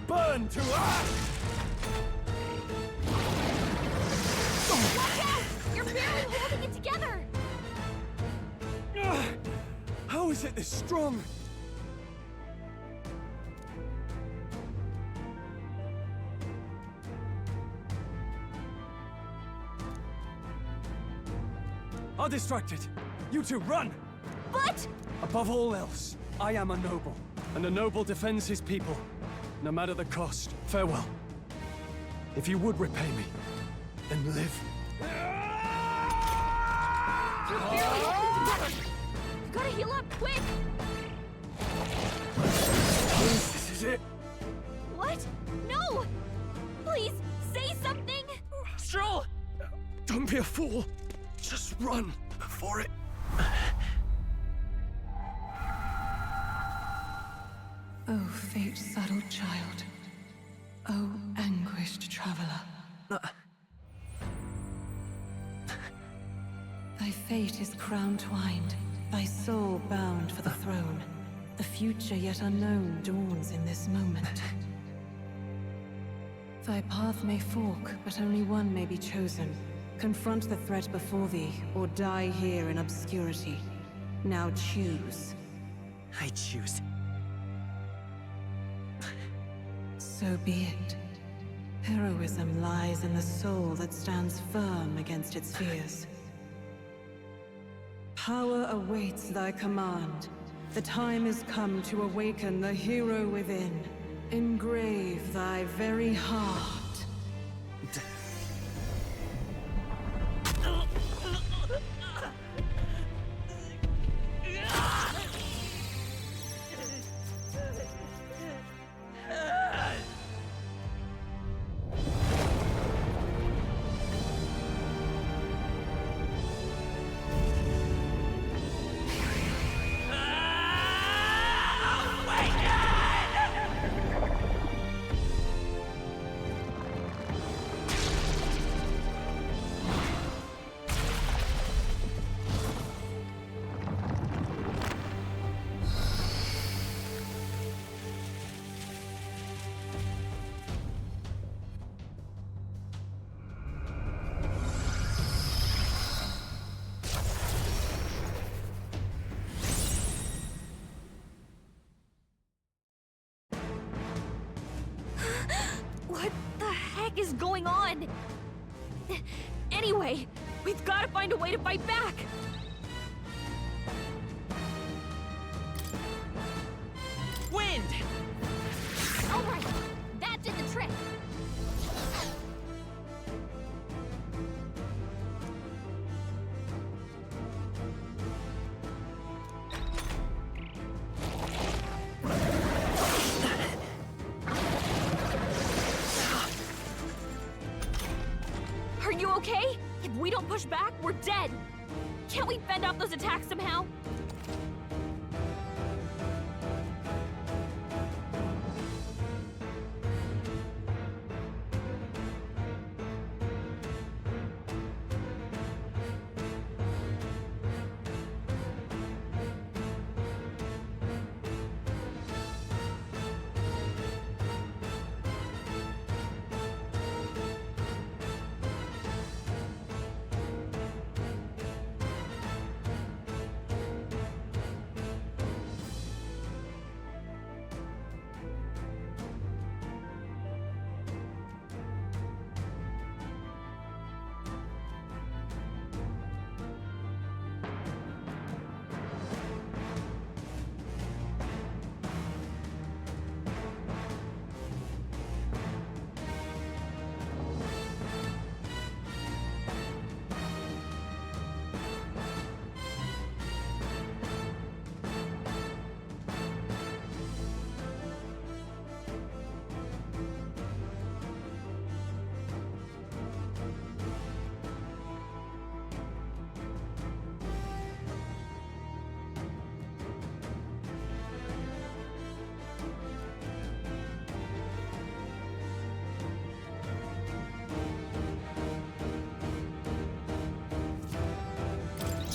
Burn to ash! Watch out! You're barely holding it together! How is it this strong? I'll distract it. You two, run! But... Above all else, I am a noble, and a noble defends his people, no matter the cost. Farewell. If you would repay me, then live. You're barely holding it together! You gotta heal up quick! This is it. What? No! Please, say something! Stroll! Don't be a fool. Just run before it... Oh, fate-saddled child. Oh, anguished traveler. Thy fate is crown-twined, thy soul bound for the throne. The future yet unknown dawns in this moment. Thy path may fork, but only one may be chosen. Confront the threat before thee, or die here in obscurity. Now choose. I choose. So be it. Heroism lies in the soul that stands firm against its fears. Power awaits thy command. The time is come to awaken the hero within. Engrave thy very heart. What the heck is going on? Anyway, we've got to find a way to fight back! Wind! Alright, don't push back, we're dead! Can't we fend off those attacks somehow?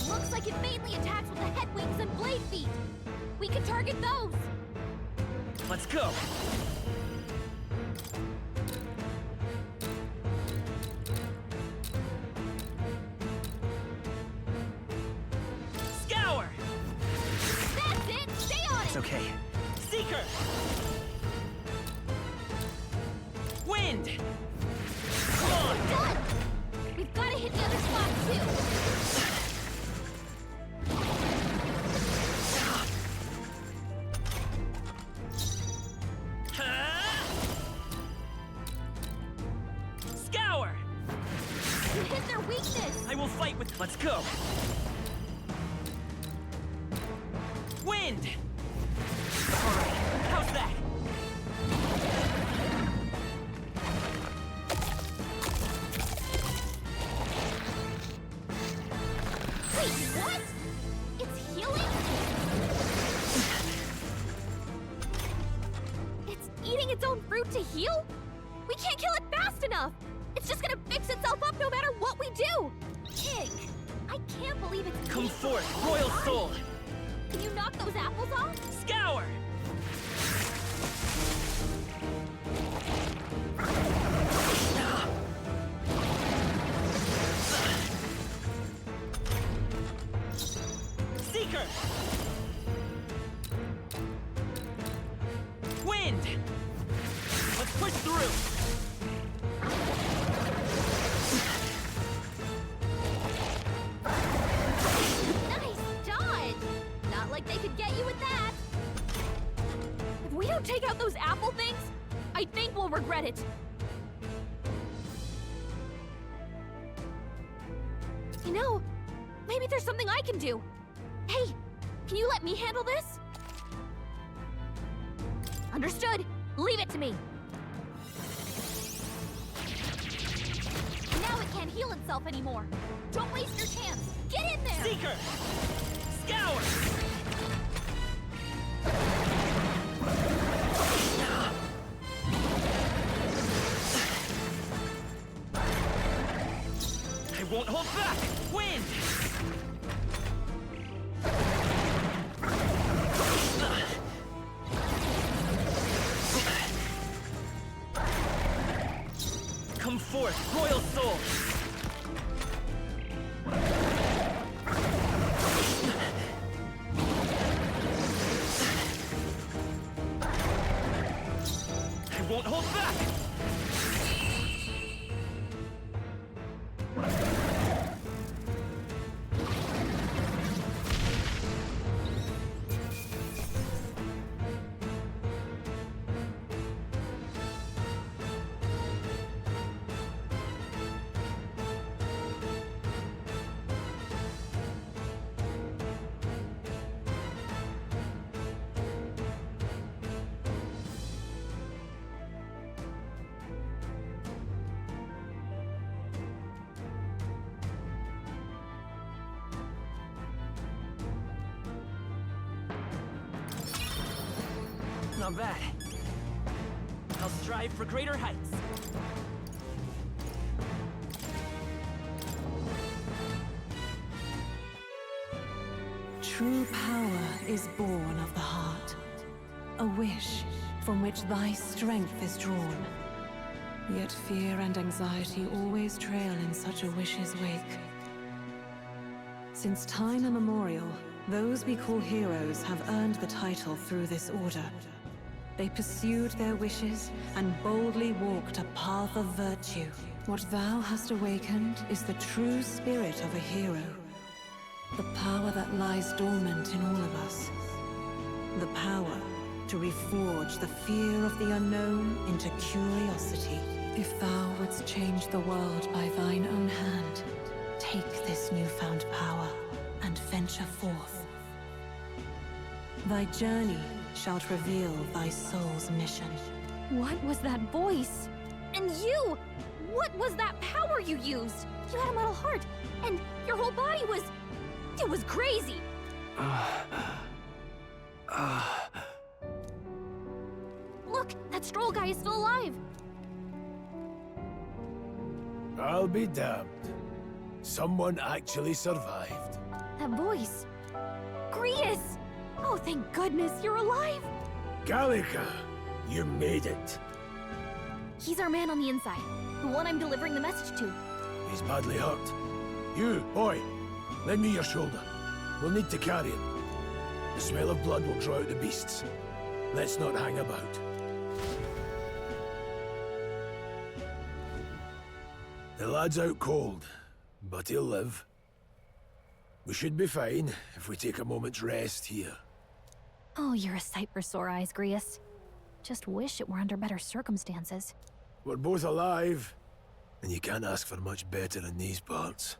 Looks like it mainly attacks with the head wings and blade feet. We can target those. Let's go. Scour! That's it! Stay on it! It's okay. Seeker! Wind! Come on! Done! We've got to hit the other spots too. Scour! You hit their weakness! I will fight with... Let's go! Wind! Alright, how's that? Wait, what? It's healing? It's eating its own fruit to heal? We can't kill it fast enough! It's just gonna fix itself up no matter what we do! Ig! I can't believe it's... Come forth, Royal Soul! Can you knock those apples off? Scour! Seeker! Wind! Let's push through! Nice dodge! Not like they could get you with that! If we don't take out those apple things, I think we'll regret it. You know, maybe there's something I can do. Hey, can you let me handle this? Understood. Leave it to me. Now it can't heal itself anymore. Don't waste your chance. Get in there! Seeker! Scour! I won't hold back! Wind! Come forth, Royal Soul! I won't hold back! Not bad. I'll strive for greater heights. True power is born of the heart. A wish from which thy strength is drawn. Yet fear and anxiety always trail in such a wish's wake. Since time immemorial, those we call heroes have earned the title through this order. They pursued their wishes and boldly walked a path of virtue. What thou hast awakened is the true spirit of a hero. The power that lies dormant in all of us. The power to reforge the fear of the unknown into curiosity. If thou wouldst change the world by thine own hand, take this newfound power and venture forth. Thy journey shalt reveal thy soul's mission. What was that voice? And you! What was that power you used? You had a metal heart, and your whole body was... It was crazy! Look, that Stroll guy is still alive! I'll be damned. Someone actually survived. That voice... Grius! Oh, thank goodness, you're alive! Gallica, you made it. He's our man on the inside, the one I'm delivering the message to. He's badly hurt. You, boy, lend me your shoulder. We'll need to carry him. The smell of blood will draw out the beasts. Let's not hang about. The lad's out cold, but he'll live. We should be fine if we take a moment's rest here. Oh, you're a sight for sore eyes, Grius. Just wish it were under better circumstances. We're both alive, and you can't ask for much better in these parts.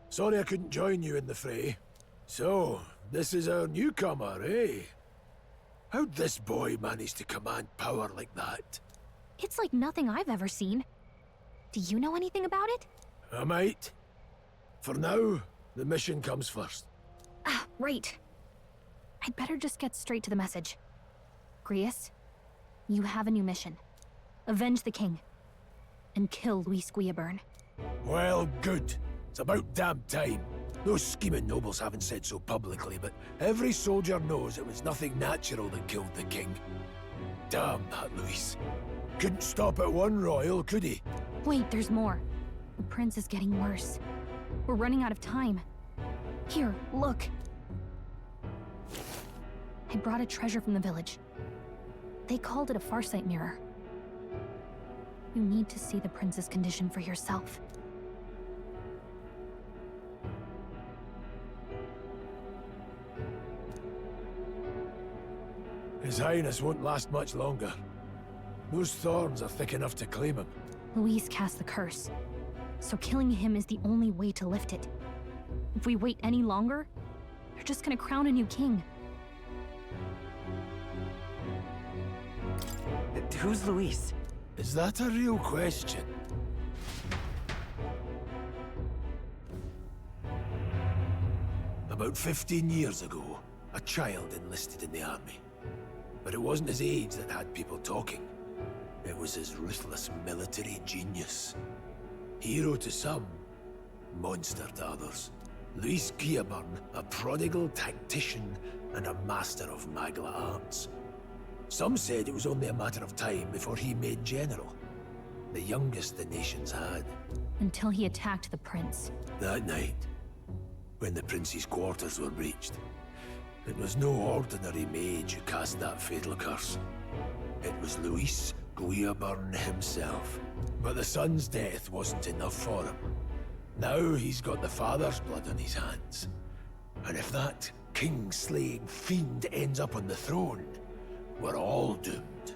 Sorry I couldn't join you in the fray. So, this is our newcomer, eh? How'd this boy manage to command power like that? It's like nothing I've ever seen. Do you know anything about it? I might. For now, the mission comes first. Ah, right. I'd better just get straight to the message. Grius, you have a new mission. Avenge the king. And kill Luis Guillaburn. Well, good. It's about damn time. Those scheming nobles haven't said so publicly, but every soldier knows it was nothing natural that killed the king. Damn that Luis. Couldn't stop at one royal, could he? Wait, there's more. The prince is getting worse. We're running out of time. Here, look. I brought a treasure from the village. They called it a farsight mirror. You need to see the prince's condition for yourself. His Highness won't last much longer. Those thorns are thick enough to claim him. Luis cast the curse, so killing him is the only way to lift it. If we wait any longer, they're just gonna crown a new king. Who's Luis? Is that a real question? About 15 years ago, a child enlisted in the army. But it wasn't his age that had people talking. It was his ruthless military genius. Hero to some, monster to others. Luis Guillaburn, a prodigal tactician and a master of Magla arts. Some said it was only a matter of time before he made general. The youngest the nations had. Until he attacked the prince. That night, when the prince's quarters were breached, it was no ordinary mage who cast that fatal curse. It was Luis Guillaburn himself. But the son's death wasn't enough for him. Now he's got the father's blood on his hands. And if that king-slaying fiend ends up on the throne, we're all doomed.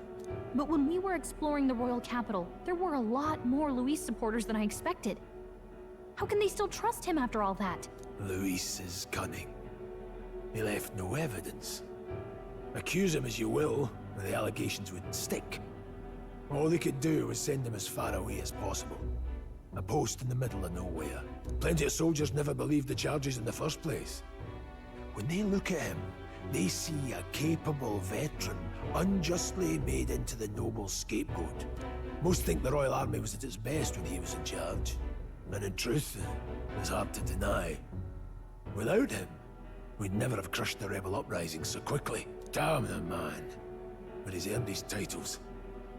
But when we were exploring the royal capital, there were a lot more Luis supporters than I expected. How can they still trust him after all that? Luis is cunning. He left no evidence. Accuse him as you will, the allegations wouldn't stick. All they could do was send him as far away as possible. A post in the middle of nowhere. Plenty of soldiers never believed the charges in the first place. When they look at him, They see a capable veteran unjustly made into the noble scapegoat. Most think the Royal Army was at its best when he was in charge. And in truth, it's hard to deny. Without him, we'd never have crushed the rebel uprising so quickly. Damn the man. But he's earned his titles.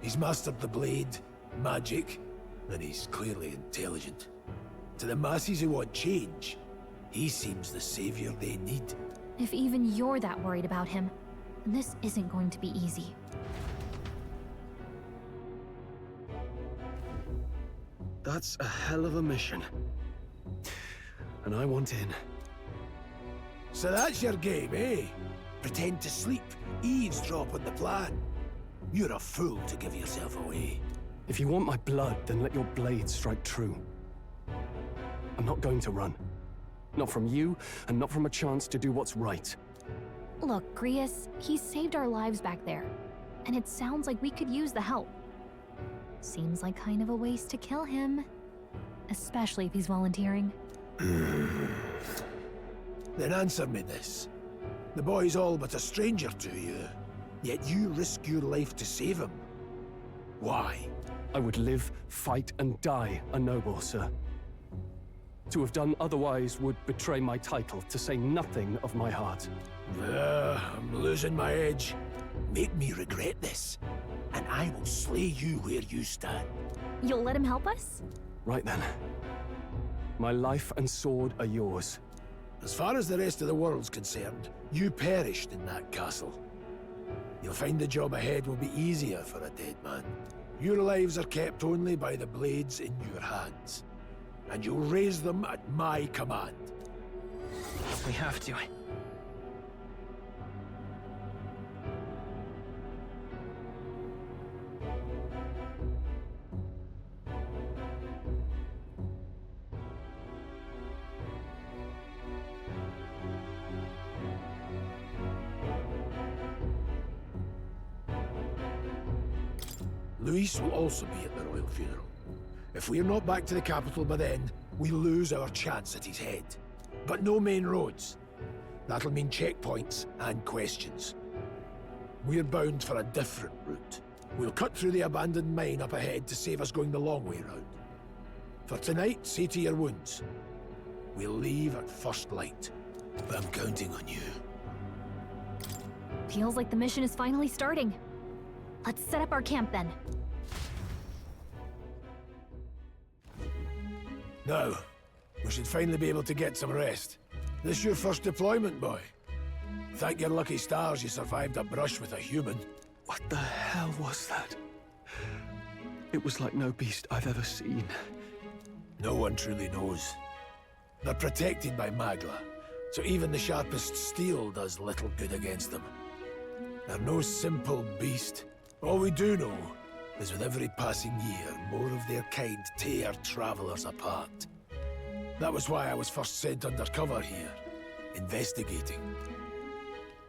He's mastered the blade, magic, and he's clearly intelligent. To the masses who want change, he seems the savior they need. If even you're that worried about him, this isn't going to be easy. That's a hell of a mission. And I want in. So that's your game, eh? Pretend to sleep, eavesdrop on the plan. You're a fool to give yourself away. If you want my blood, then let your blade strike true. I'm not going to run. Not from you, and not from a chance to do what's right. Look, Grius, he saved our lives back there, and it sounds like we could use the help. Seems like kind of a waste to kill him, especially if he's volunteering. Then answer me this. The boy's all but a stranger to you, yet you risk your life to save him. Why? I would live, fight, and die a noble, sir. To have done otherwise would betray my title, to say nothing of my heart. I'm losing my edge. Make me regret this, and I will slay you where you stand. You'll let him help us? Right then. My life and sword are yours. As far as the rest of the world's concerned, you perished in that castle. You'll find the job ahead will be easier for a dead man. Your lives are kept only by the blades in your hands. And you'll raise them at my command. We have to. Luis will also be at the royal funeral. If we're not back to the capital by then, we lose our chance at his head. But no main roads. That'll mean checkpoints and questions. We're bound for a different route. We'll cut through the abandoned mine up ahead to save us going the long way round. For tonight, see to your wounds. We'll leave at first light. I'm counting on you. Feels like the mission is finally starting. Let's set up our camp then. Now, we should finally be able to get some rest. This your first deployment, boy. Thank your lucky stars you survived a brush with a human. What the hell was that? It was like no beast I've ever seen. No one truly knows. They're protected by Magla, so even the sharpest steel does little good against them. They're no simple beast. All we do know is with every passing year, more of their kind tear travelers apart. That was why I was first sent undercover here, investigating.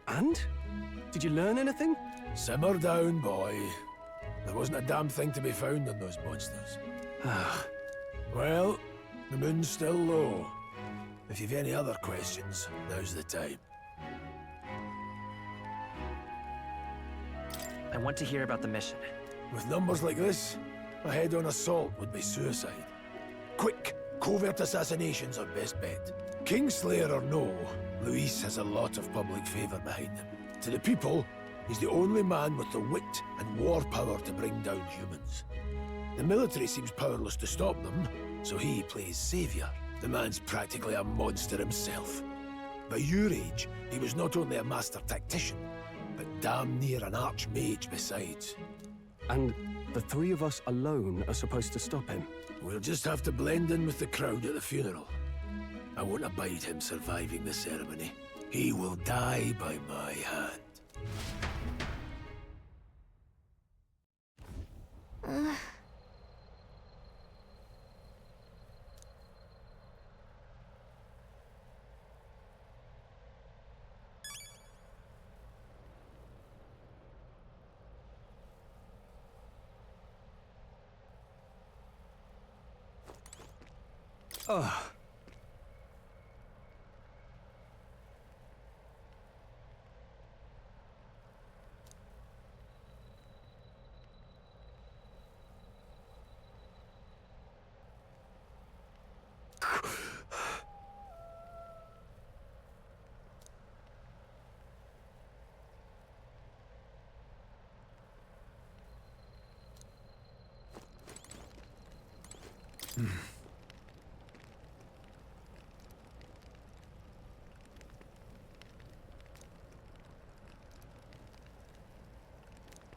And? Did you learn anything? Simmer down, boy. There wasn't a damn thing to be found on those monsters. Well, the moon's still low. If you've any other questions, now's the time. I want to hear about the mission. With numbers like this, a head-on assault would be suicide. Quick, covert assassinations are best bet. Kingslayer or no, Luis has a lot of public favor behind him. To the people, he's the only man with the wit and war power to bring down humans. The military seems powerless to stop them, so he plays savior. The man's practically a monster himself. By your age, he was not only a master tactician, but damn near an archmage besides. And the three of us alone are supposed to stop him? We'll just have to blend in with the crowd at the funeral. I won't abide him surviving the ceremony. He will die by my hand.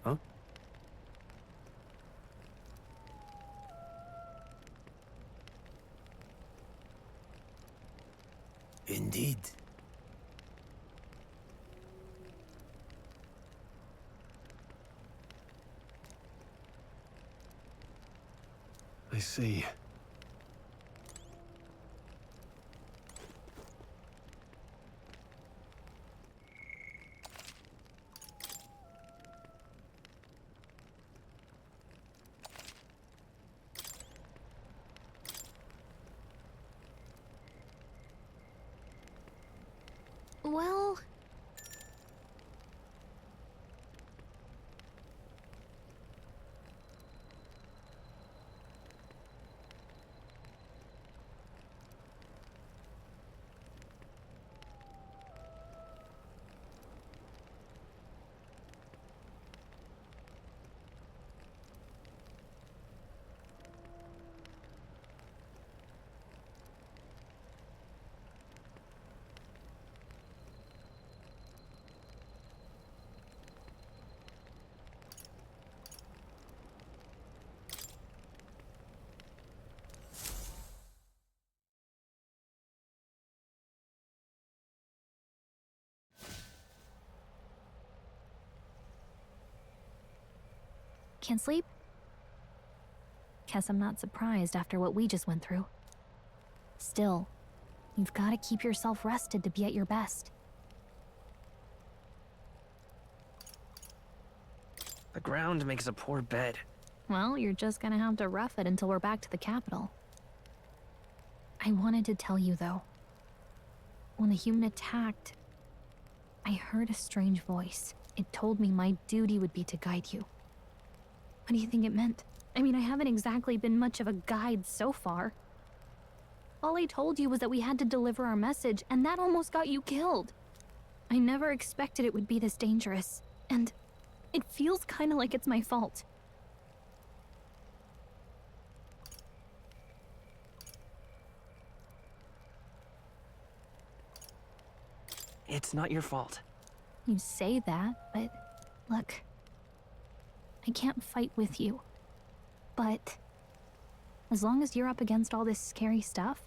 Huh? Indeed. I see. Well... Can't sleep? Guess I'm not surprised after what we just went through. Still, you've got to keep yourself rested to be at your best. The ground makes a poor bed. Well, you're just gonna have to rough it until we're back to the capital. I wanted to tell you, though. When the human attacked, I heard a strange voice. It told me my duty would be to guide you. What do you think it meant? I mean, I haven't exactly been much of a guide so far. All I told you was that we had to deliver our message, and that almost got you killed. I never expected it would be this dangerous, and it feels kind of like it's my fault. It's not your fault. You say that, but look, I can't fight with you. But as long as you're up against all this scary stuff,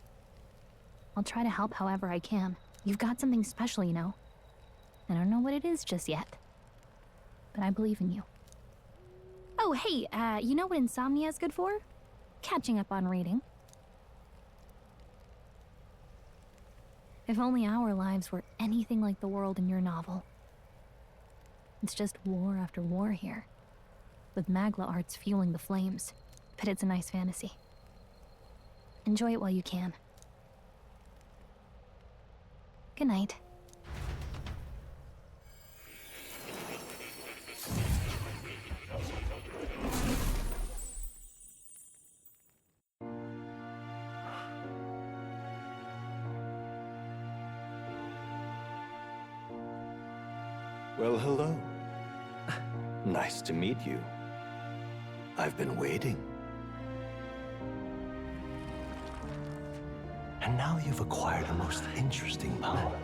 I'll try to help however I can. You've got something special, you know. I don't know what it is just yet, but I believe in you. Oh, hey, you know what insomnia is good for? Catching up on reading. If only our lives were anything like the world in your novel. It's just war after war here, with Magla arts fueling the flames, but it's a nice fantasy. Enjoy it while you can. Good night. Well, hello. Nice to meet you. I've been waiting. And now you've acquired a most interesting power.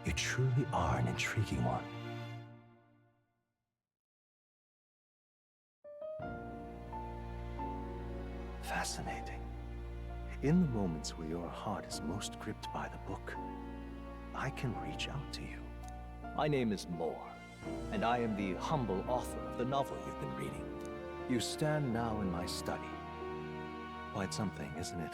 You truly are an intriguing one. Fascinating. In the moments where your heart is most gripped by the book, I can reach out to you. My name is Moore, and I am the humble author of the novel you've been reading. You stand now in my study. Quite something, isn't it?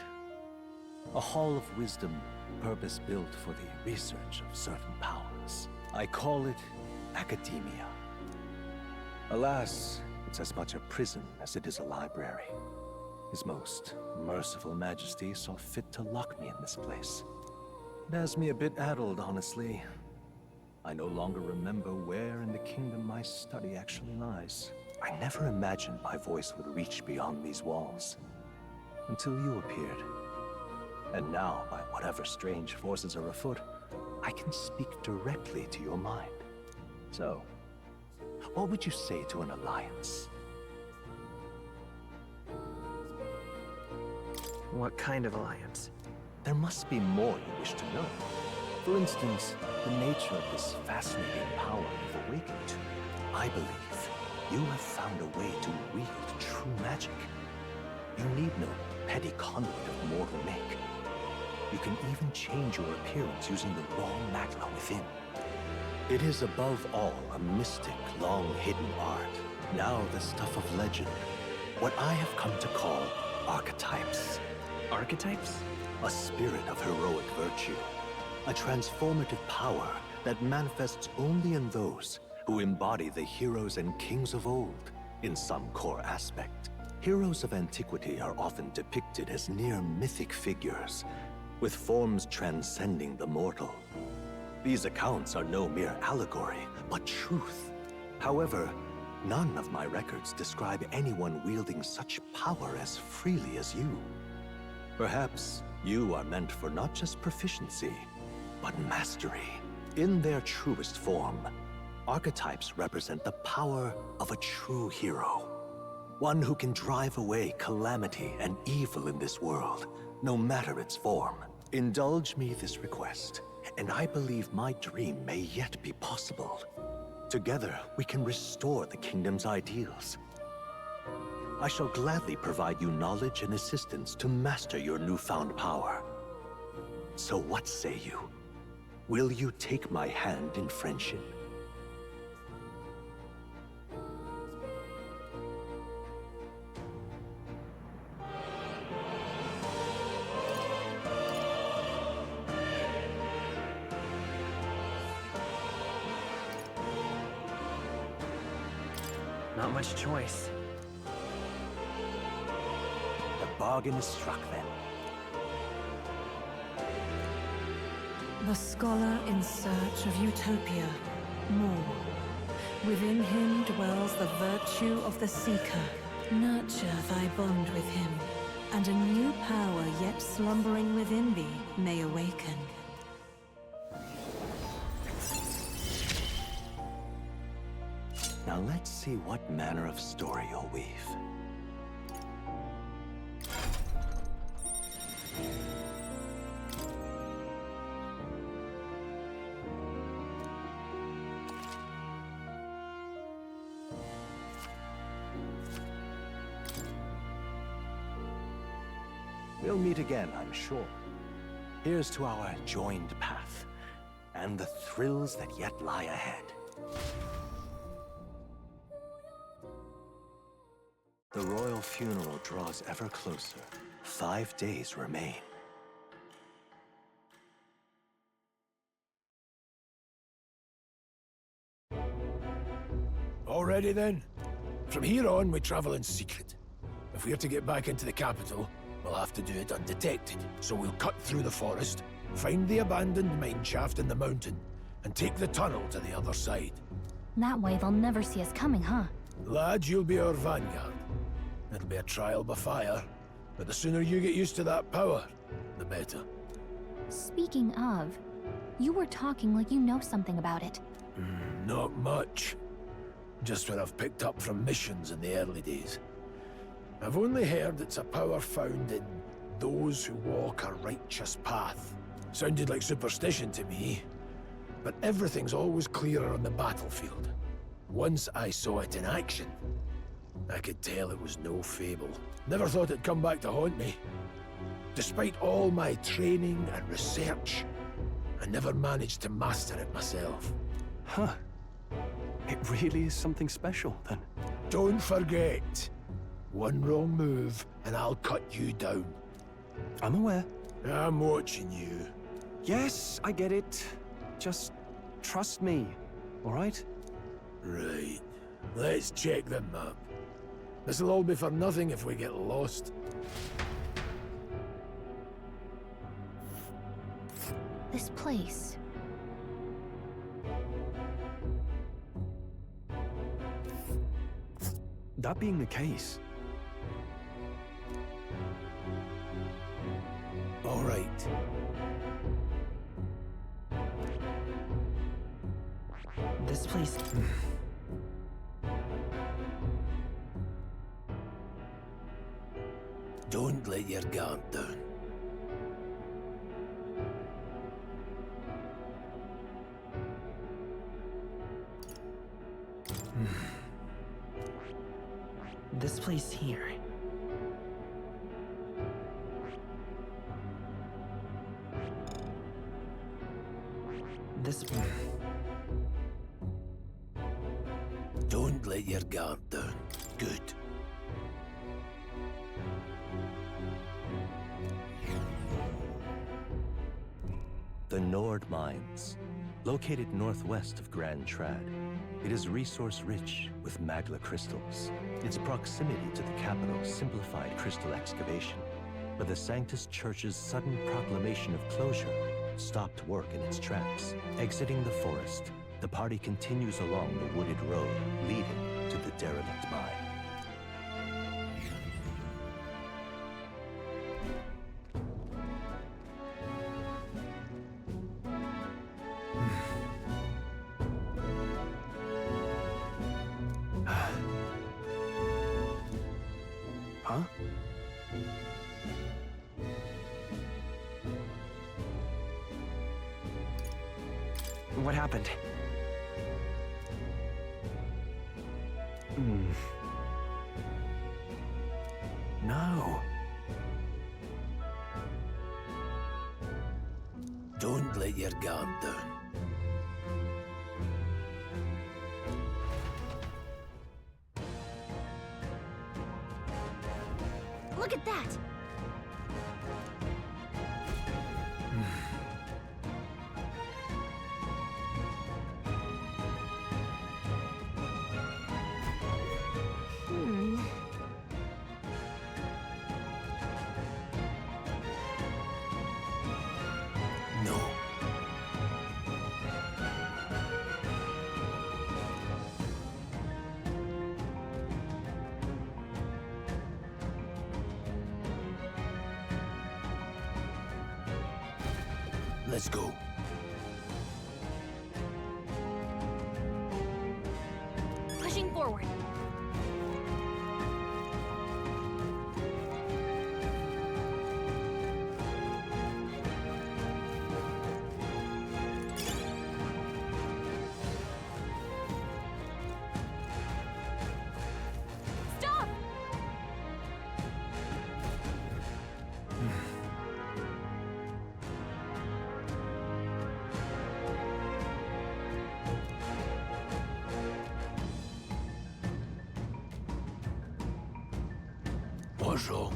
A hall of wisdom, purpose-built for the research of certain powers. I call it academia. Alas, it's as much a prison as it is a library. His most merciful majesty saw fit to lock me in this place. It has me a bit addled, honestly. I no longer remember where in the kingdom my study actually lies. I never imagined my voice would reach beyond these walls, until you appeared. And now, by whatever strange forces are afoot, I can speak directly to your mind. So, What would you say to an alliance? What kind of alliance? There must be more you wish to know. For instance, the nature of this fascinating power you've awakened to. I believe you have found a way to wield true magic. You need no petty conduit of mortal make. You can even change your appearance using the raw magma within. It is above all a mystic, long-hidden art, now the stuff of legend. What I have come to call archetypes. Archetypes? A spirit of heroic virtue. A transformative power that manifests only in those who embody the heroes and kings of old in some core aspect. Heroes of antiquity are often depicted as near mythic figures, with forms transcending the mortal. These accounts are no mere allegory, but truth. However, none of my records describe anyone wielding such power as freely as you. Perhaps you are meant for not just proficiency, but mastery. In their truest form, archetypes represent the power of a true hero. One who can drive away calamity and evil in this world, no matter its form. Indulge me this request, and I believe my dream may yet be possible. Together, we can restore the kingdom's ideals. I shall gladly provide you knowledge and assistance to master your newfound power. So what say you? Will you take my hand in friendship? Not much choice. The bargain is struck then. The scholar in search of utopia. More. Within him dwells the virtue of the seeker. Nurture thy bond with him, and a new power yet slumbering within thee may awaken. Now let's see what manner of story you'll weave. We'll meet again, I'm sure. Here's to our joined path, and the thrills that yet lie ahead. The royal funeral draws ever closer. 5 days remain. Already then? From here on, we travel in secret. If we're to get back into the capital, we'll have to do it undetected. So we'll cut through the forest, find the abandoned mine shaft in the mountain, and take the tunnel to the other side. That way they'll never see us coming, huh? Lad, you'll be our vanguard. It'll be a trial by fire, but the sooner you get used to that power, the better. Speaking of, you were talking like you know something about it. Not much. Just what I've picked up from missions in the early days. I've only heard it's a power found in those who walk a righteous path. Sounded like superstition to me, but everything's always clearer on the battlefield. Once I saw it in action, I could tell it was no fable. Never thought it'd come back to haunt me. Despite all my training and research, I never managed to master it myself. Huh. It really is something special, then. Don't forget. One wrong move, and I'll cut you down. I'm aware. I'm watching you. Yes, I get it. Just trust me, all right? Right. Let's check the map. This'll all be for nothing if we get lost. This place. That being the case... All right. This place... Don't let your guard down. This place here. This... Don't let your guard down. Good. The Nord Mines, located northwest of Grand Trad. It is resource-rich with magla crystals. Its proximity to the capital simplified crystal excavation, but the Sanctus Church's sudden proclamation of closure stopped work in its tracks. Exiting the forest, the party continues along the wooded road leading to the derelict mine. Huh? What happened? No. Don't let your guard down. Look at that! No. Let's go. Pushing forward. Stop! What's wrong?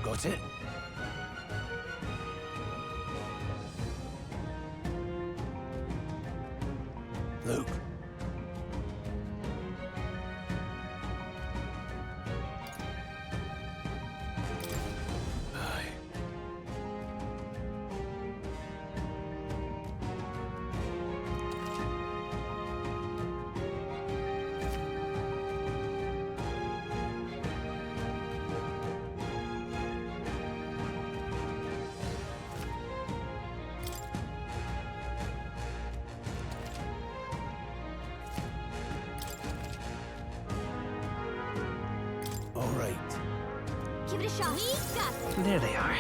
Got it? Luke. Aye. All right. Give it a shot. We got it. There they are.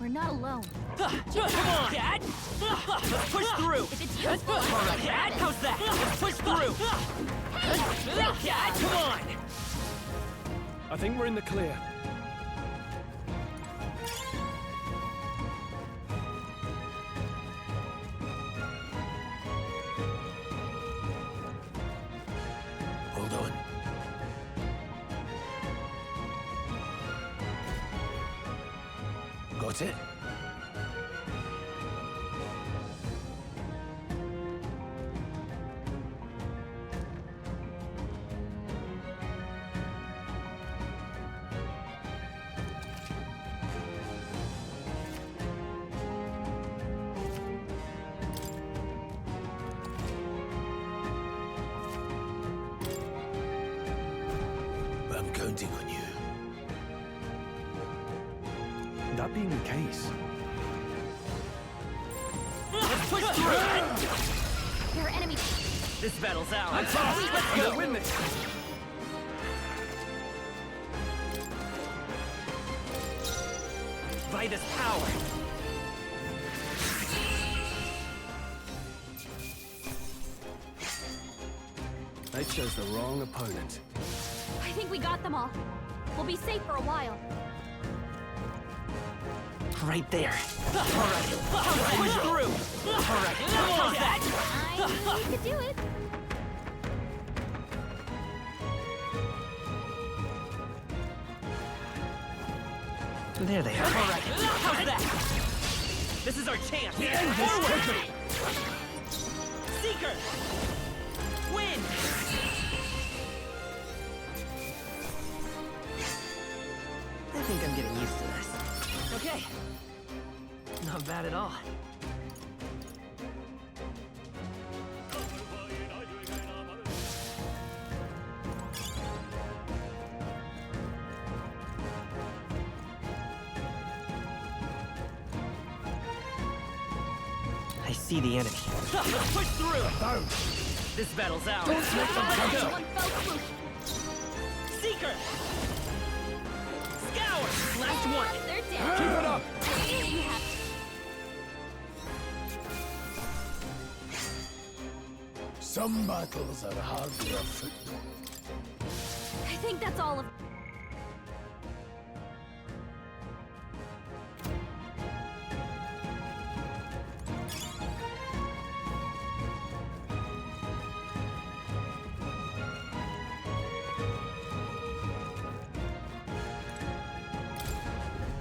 We're not alone. Come on, Dad! Let's push through! If it's useful, All right, Dad, how's that? Let's push through! Dad, come on! I think we're in the clear. Hold on. Got it? counting on you. That being the case, Let's push through! There are enemies. This battle's ours. let's go! Win this! By this power. They chose the wrong opponent. I think we got them all. We'll be safe for a while. Right there. Alright. Push through. Alright. How's that? We could do it. There they are. Alright. How's that? This is our chance. Forward! Seeker! Win! I think I'm getting used to this. Okay. Not bad at all. I see the enemy. Let's push through! This battle's ours. Don't let them Let's go! one fell swoop. Seeker! Scour! Last one! They're dead. Keep it up! You have Some battles are hardly a foot. I think that's all of.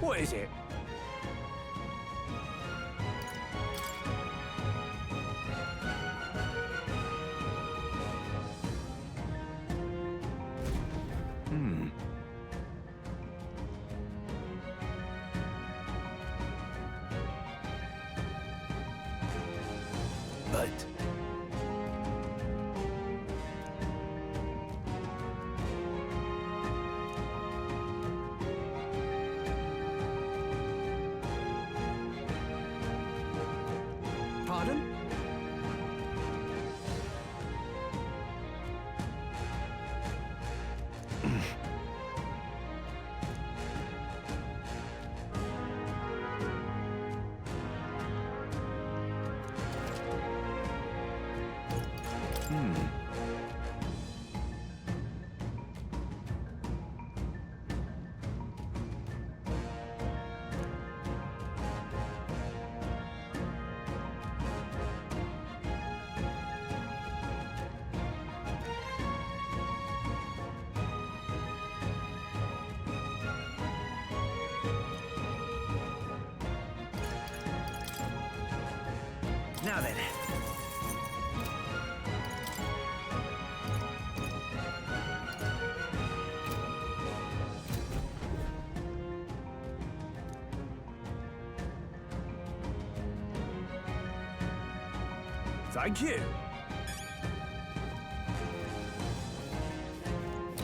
What is it? But Pardon? Now then. Thank you.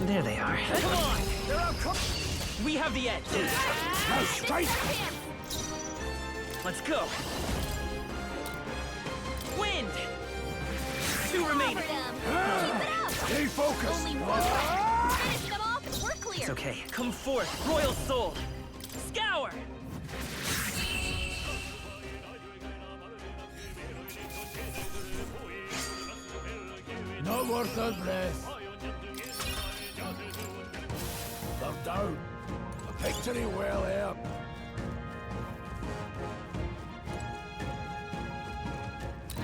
There they are. Come on! They're out. We have the edge. Now straight! Let's go. Wind! 2 remaining. stay focused. Only one left. Finish them off and we're clear. It's okay. Come forth, Royal Soul. Scour! Not worth our breath. They're down. A victory well earned.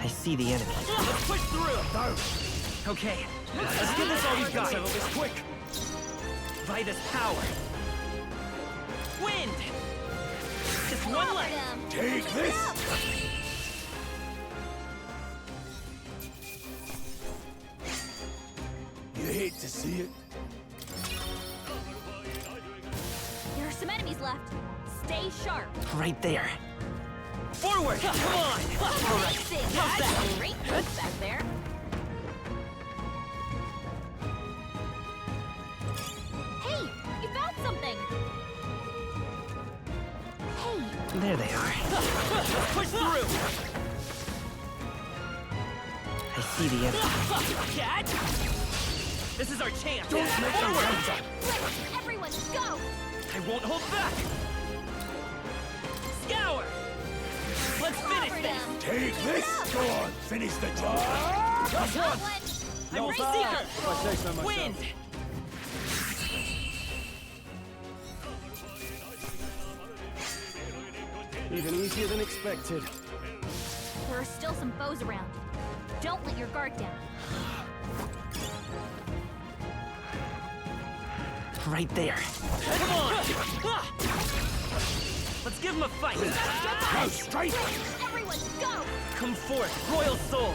I see the enemy. Let's push through! Down. Okay, let's get this all we've got. Settle this quick. By this power. Wind! Just one left. Take this. You hate to see it. There are some enemies left. Stay sharp. Right there. Forward! Come on! All right. How's that? Great push back there. Hey, Hey! There they are. Push through! I see the end. Dad! This is our chance! Don't make them answer! Let's everyone go! I won't hold back! Scour! Let's finish this! Take this! Go on, finish the job! Just one! I'm Not Seeker! bad, if I say so myself. Wind! Even easier than expected. There are still some foes around. Don't let your guard down. Right there. Come on! Let's give him a fight! Go straight! Everyone go! Come forth, Royal Soul!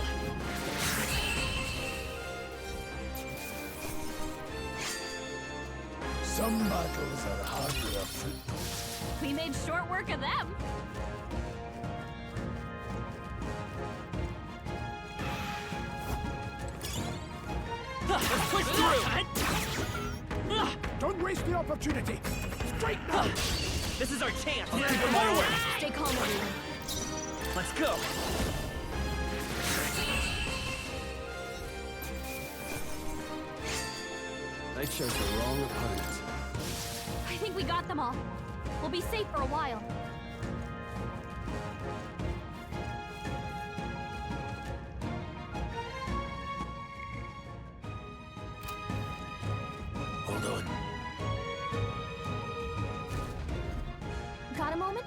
Some battles are hardly a foot. We made short work of them. Let's push through! Don't waste the opportunity! Straight now! This is our chance! Forward! Stay calm, everyone. Let's go! They chose the wrong opponent. I think we got them all. We'll be safe for a while. Hold on. Got a moment?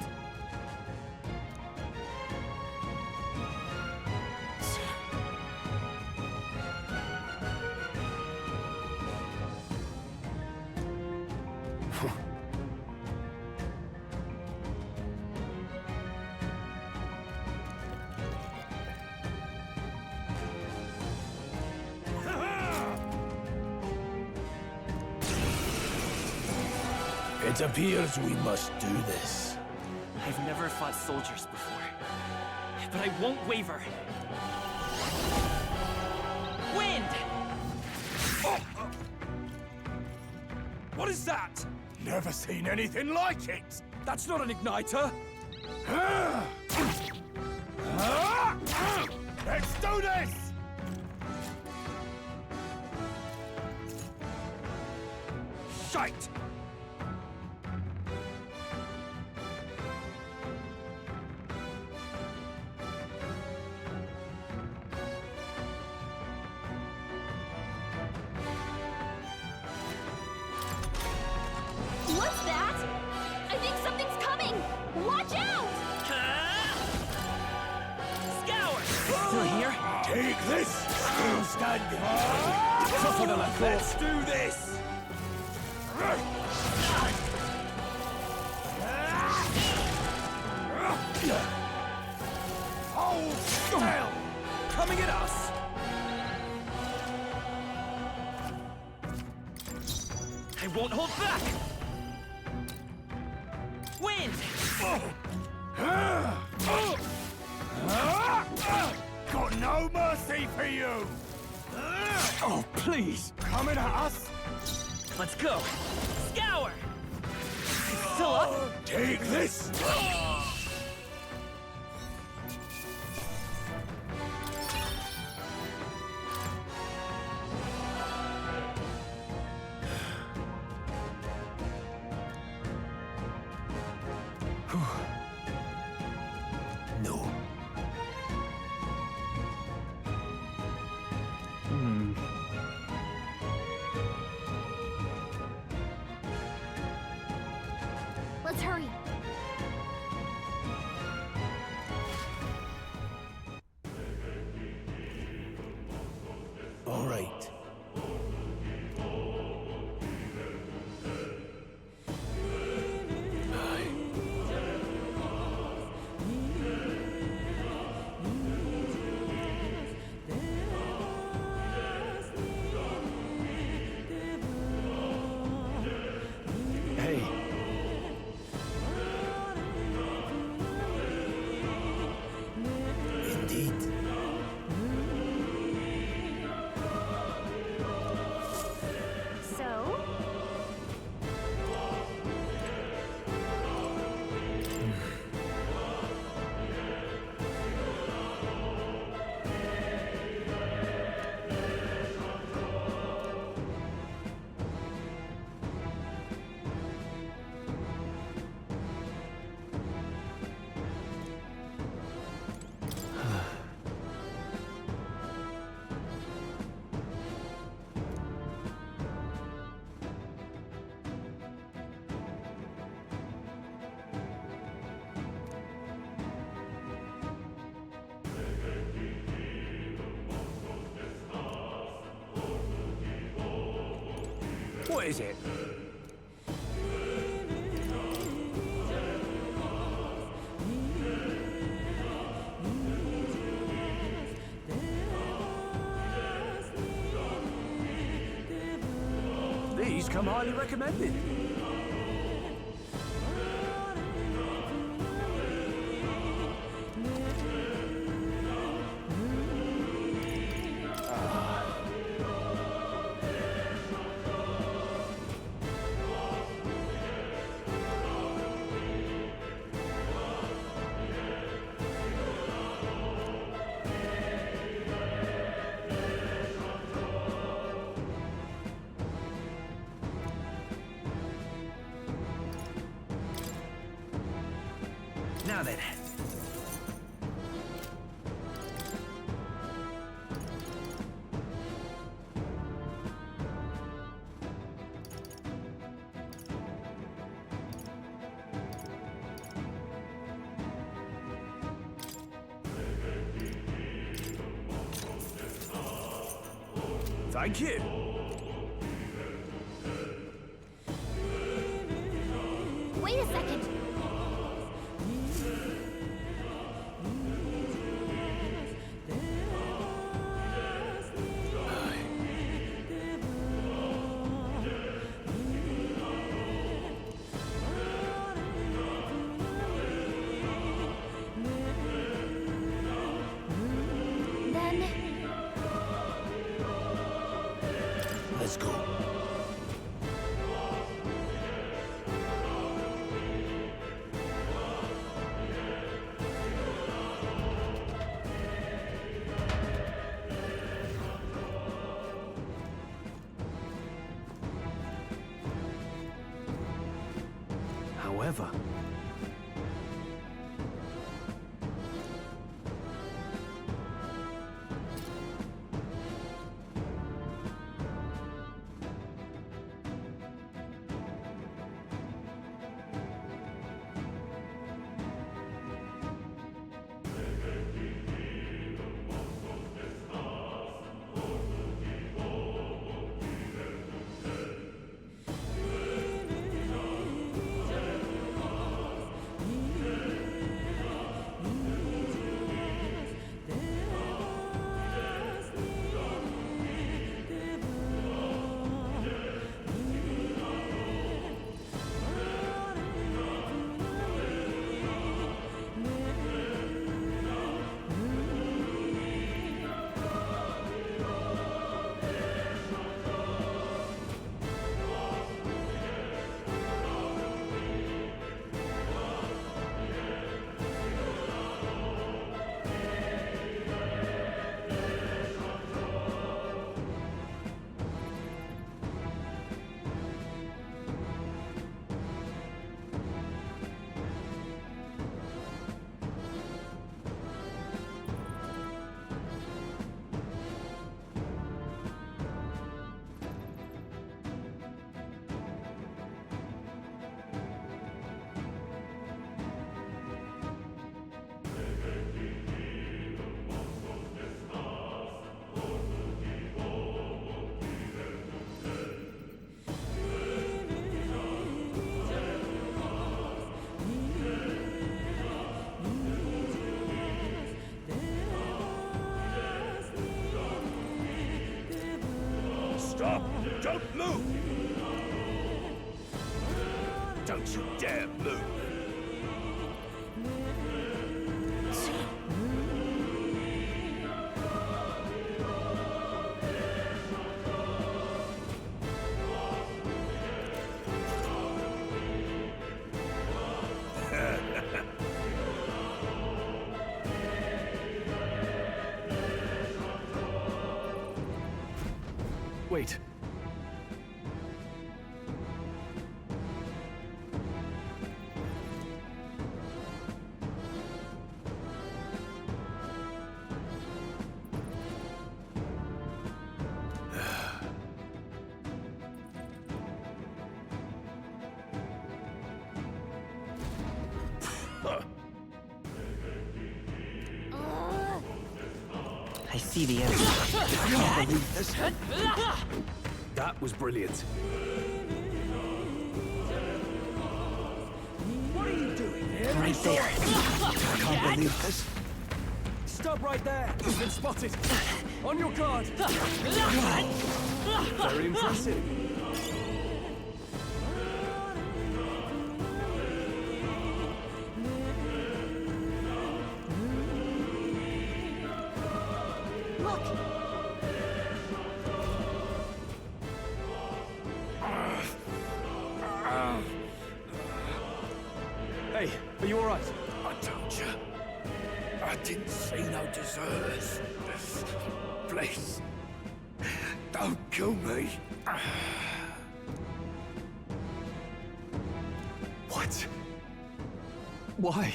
It appears we must do this. I've never fought soldiers before, but I won't waver. Wind! What is that? Never seen anything like it! That's not an igniter. Let's do this! Shite! What's that? I think something's coming! Watch out! Scour! Still here? Take this! Still standing! Tougher than I thought. Let's do this! Hold still! Coming at us! I won't hold back! Wind! Got no mercy for you! Oh, please! Coming at us? Let's go! Scour! It's still up? Take this! No. Let's hurry. What is it? These come highly recommended. Now then. Thank you. Wait a second. Let's go. However, Stop! Don't move! Don't you dare move! Wait. I see the end. I can't believe this. That was brilliant. What are you doing here? Right there. I can't believe this. Stop right there! You've been spotted! On your guard! Very impressive. Look! Hey, are you alright? I told you. I didn't see no deserters. Please, don't kill me. What? Why?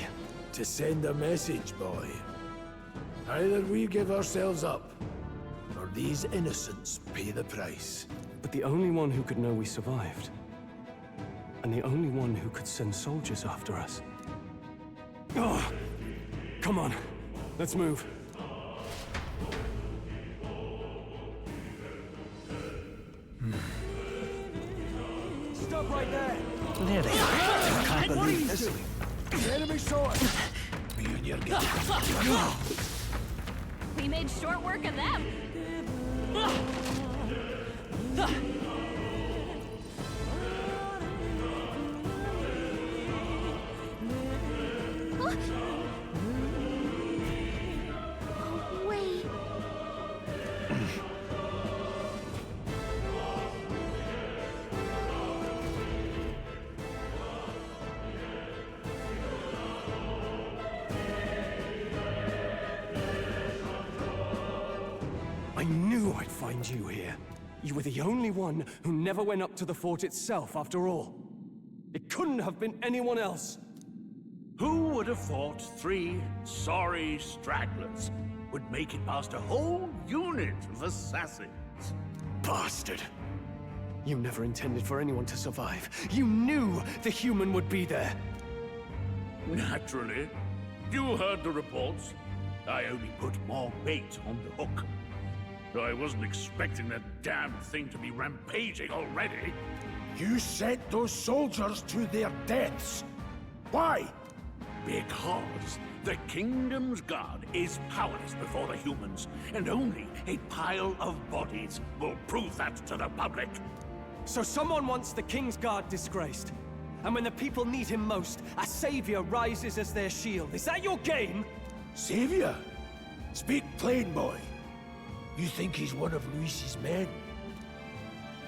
To send a message, boy. Either we give ourselves up, or these innocents pay the price. But the only one who could know we survived, and the only one who could send soldiers after us. Oh, come on, let's move. Stop right there! There they are. I can't What are you believe this. doing? The enemy saw it. Me and your guy. We made short work of them. Oh, wait. I knew I'd find you here. You were the only one who never went up to the fort itself, after all. It couldn't have been anyone else. Who would have thought 3 sorry stragglers would make it past a whole unit of assassins? Bastard! You never intended for anyone to survive. You knew the human would be there. Naturally. You heard the reports. I only put more bait on the hook. I wasn't expecting that damn thing to be rampaging already. You sent those soldiers to their deaths. Why? Because the Kingdom's Guard is powerless before the humans, and only a pile of bodies will prove that to the public. So someone wants the King's Guard disgraced. And when the people need him most, a savior rises as their shield. Is that your game? Savior? Speak plain, boy. You think he's one of Luis's men?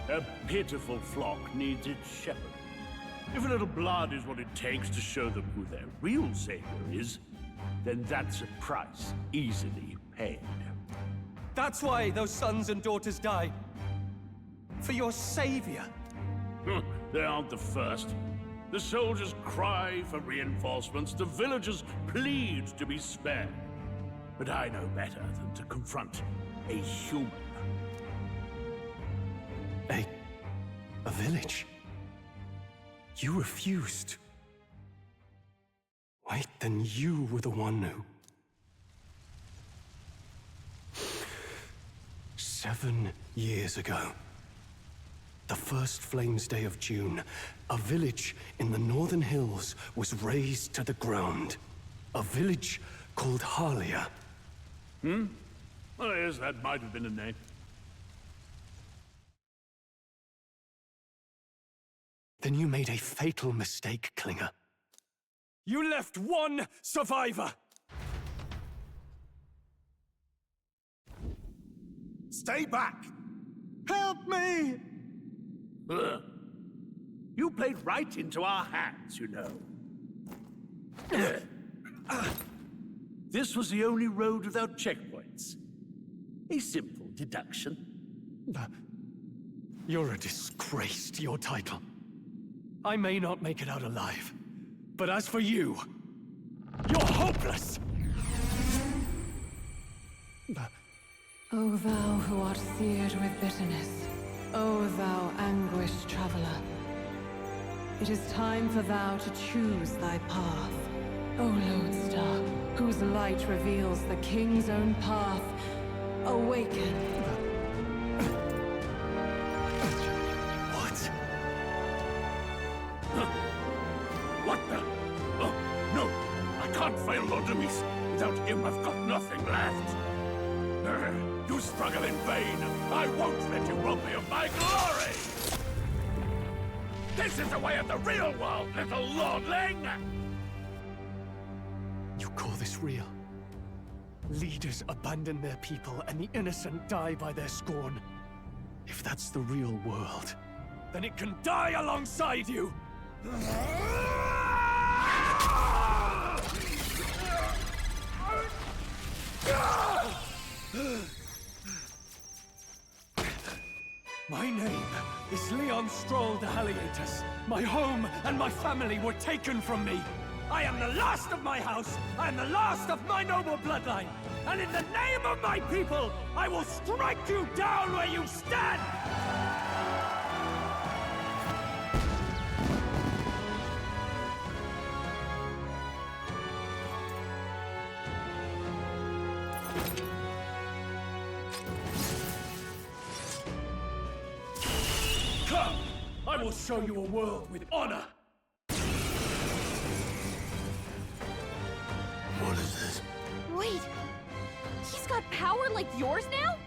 A pitiful flock needs its shepherd. If a little blood is what it takes to show them who their real savior is, then that's a price easily paid. That's why those sons and daughters died. For your savior. They aren't the first. The soldiers cry for reinforcements, the villagers plead to be spared. But I know better than to confront a human. A village? You refused. Wait, then you were the one who... 7 years ago, the first Flames Day of June, a village in the northern hills was razed to the ground. A village called Harlia. Oh, yes, that might have been a name. Then you made a fatal mistake, Klinger. You left one survivor! Stay back! Help me! You played right into our hands, you know. This was the only road without checkpoints. A simple deduction. You're a disgrace to your title. I may not make it out alive, but as for you, you're hopeless! O thou who art seared with bitterness, O thou anguished traveler, it is time for thou to choose thy path. O lodestar, whose light reveals the king's own path, awaken. can't fail Lord Luis. Without him, I've got nothing left. You struggle in vain. I won't let you rob me of my glory! This is the way of the real world, little lordling! You call this real? Leaders abandon their people and the innocent die by their scorn. If that's the real world, then it can die alongside you! My name is Leon Stroll de Haliatus. My home and my family were taken from me. I am the last of my house. I am the last of my noble bloodline. And in the name of my people, I will strike you down where you stand! Come! I will show you a world with honor! What is this? Wait, he's got power like yours now?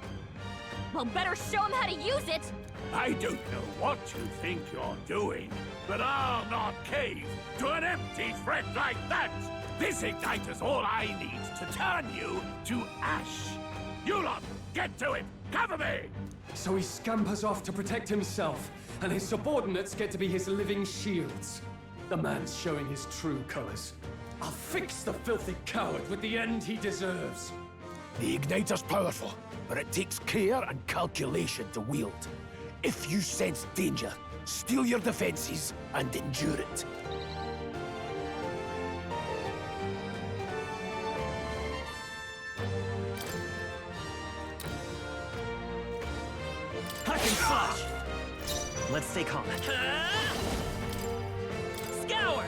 Well, better show him how to use it! I don't know what you think you're doing, but I'll not cave to an empty threat like that! This igniter's all I need to turn you to ash! You lot, get to it! Cover me! So he scampers off to protect himself, and his subordinates get to be his living shields. The man's showing his true colors. I'll fix the filthy coward with the end he deserves. The igniter's powerful, but it takes care and calculation to wield. If you sense danger, steel your defenses and endure it. Hack and slash! Let's stay calm. Scour!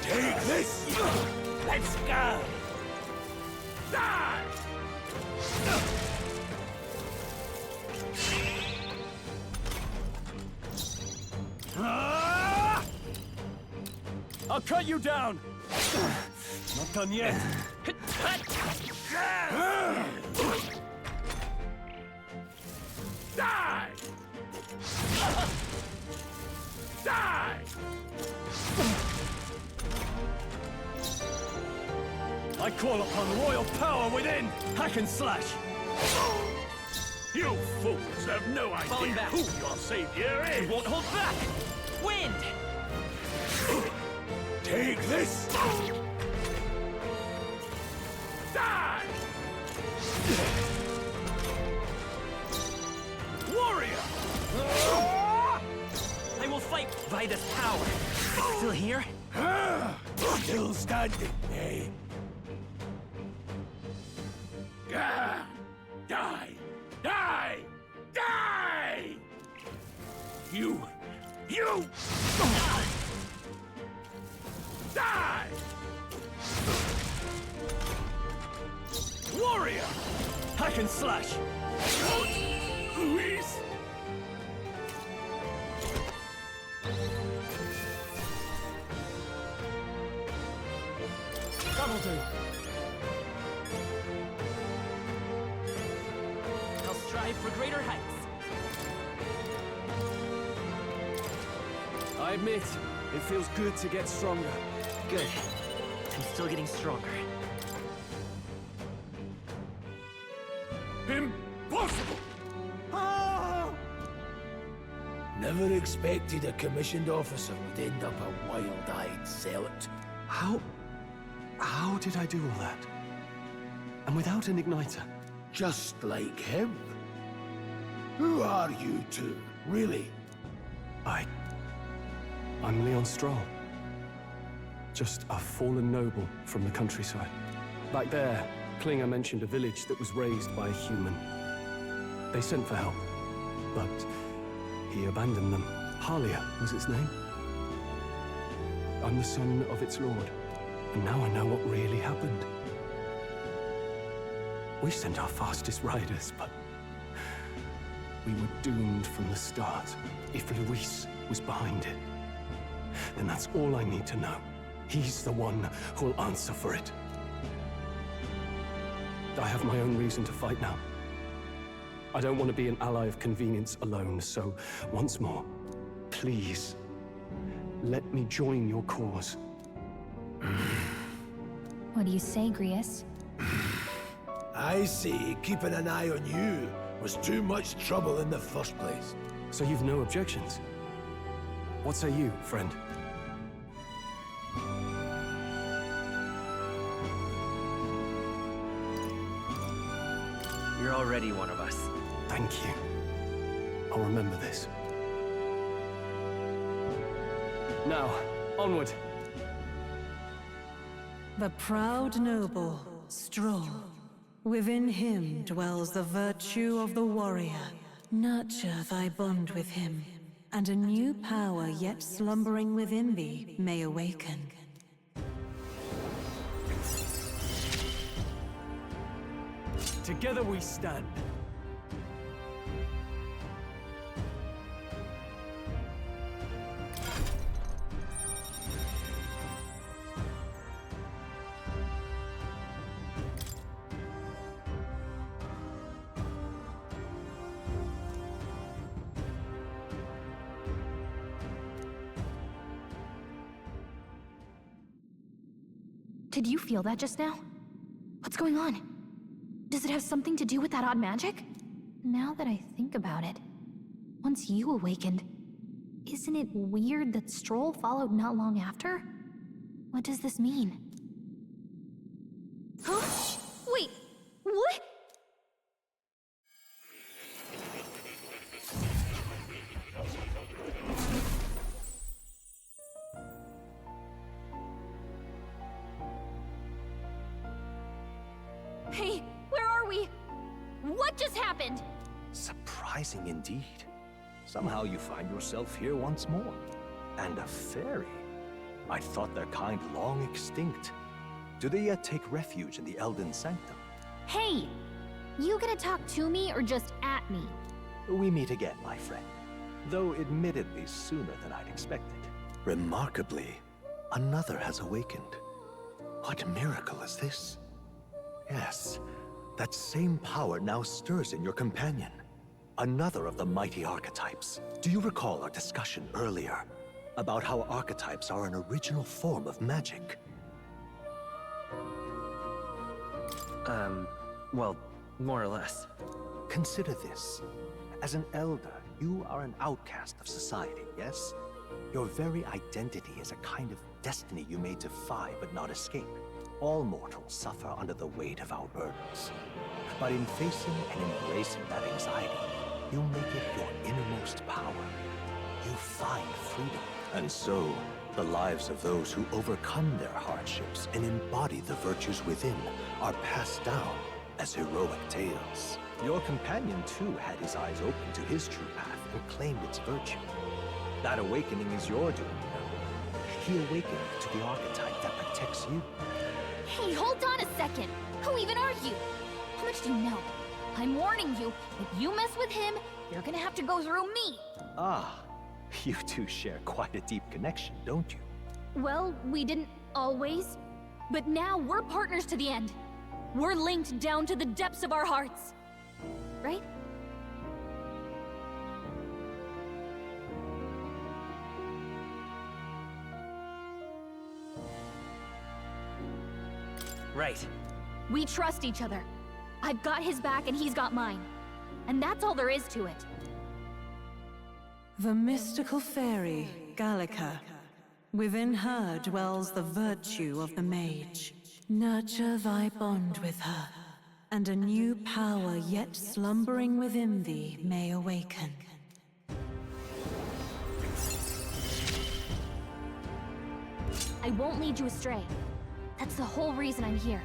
Take this! Let's go! Die! I'll cut you down! Not done yet. Die! Die! I call upon royal power within! Hack and slash! You fools have no Falling idea back. who your savior is! You won't hold back! Wind! Take this! Die! Warrior! I will fight by this power. Still here? Still standing, eh? Die! Die! Die! Die! You! Die! Warrior! Hack and slash! Luis! That'll do. I'll strive for greater heights. I admit, it feels good to get stronger. Good. I'm still getting stronger. Impossible! Never expected a commissioned officer would end up a wild-eyed zealot. How did I do all that? And without an igniter? Just like him. Who are you two, really? I'm Leon Stroll. Just a fallen noble from the countryside. Back there, Klinger mentioned a village that was raised by a human. They sent for help, but he abandoned them. Halia was its name. I'm the son of its lord, and now I know what really happened. We sent our fastest riders, but we were doomed from the start. If Luis was behind it, then that's all I need to know. He's the one who'll answer for it. I have my own reason to fight now. I don't want to be an ally of convenience alone, so once more, please, let me join your cause. What do you say, Grius? I see keeping an eye on you was too much trouble in the first place. So you've no objections? What say you, friend? You're already one of us. Thank you. I'll remember this. Now, onward. The proud noble, strong. Within him dwells the virtue of the warrior. Nurture thy bond with him, and a new power yet slumbering within thee may awaken. Together we stand. Did you feel that just now? What's going on? Does it have something to do with that odd magic? Now that I think about it, once you awakened, isn't it weird that Stroll followed not long after? What does this mean? Huh? Wait, what? Hey, where are we? What just happened? Surprising indeed. Somehow you find yourself here once more. And a fairy. I thought their kind long extinct. Do they yet take refuge in the Elden Sanctum? Hey! You gonna talk to me or just at me? We meet again, my friend. Though admittedly sooner than I'd expected. Remarkably, another has awakened. What miracle is this? Yes, that same power now stirs in your companion. Another of the mighty archetypes. Do you recall our discussion earlier about how archetypes are an original form of magic? Well, more or less. Consider this. As an elder, you are an outcast of society, yes? Your very identity is a kind of destiny you may defy but not escape. All mortals suffer under the weight of our burdens. But in facing and embracing that anxiety, you make it your innermost power. You find freedom. And so, the lives of those who overcome their hardships and embody the virtues within are passed down as heroic tales. Your companion, too, had his eyes open to his true path and claimed its virtue. That awakening is your doing, you know. He awakened to the archetype that protects you. Hey, hold on a second! Who even are you? How much do you know? I'm warning you, if you mess with him, you're gonna have to go through me! Ah, you two share quite a deep connection, don't you? Well, we didn't always. But now we're partners to the end. We're linked down to the depths of our hearts. Right? Right. We trust each other. I've got his back and he's got mine. And that's all there is to it. The mystical fairy, Gallica. Within her dwells the virtue of the mage. Nurture thy bond with her, and a new power yet slumbering within thee may awaken. I won't lead you astray. That's the whole reason I'm here.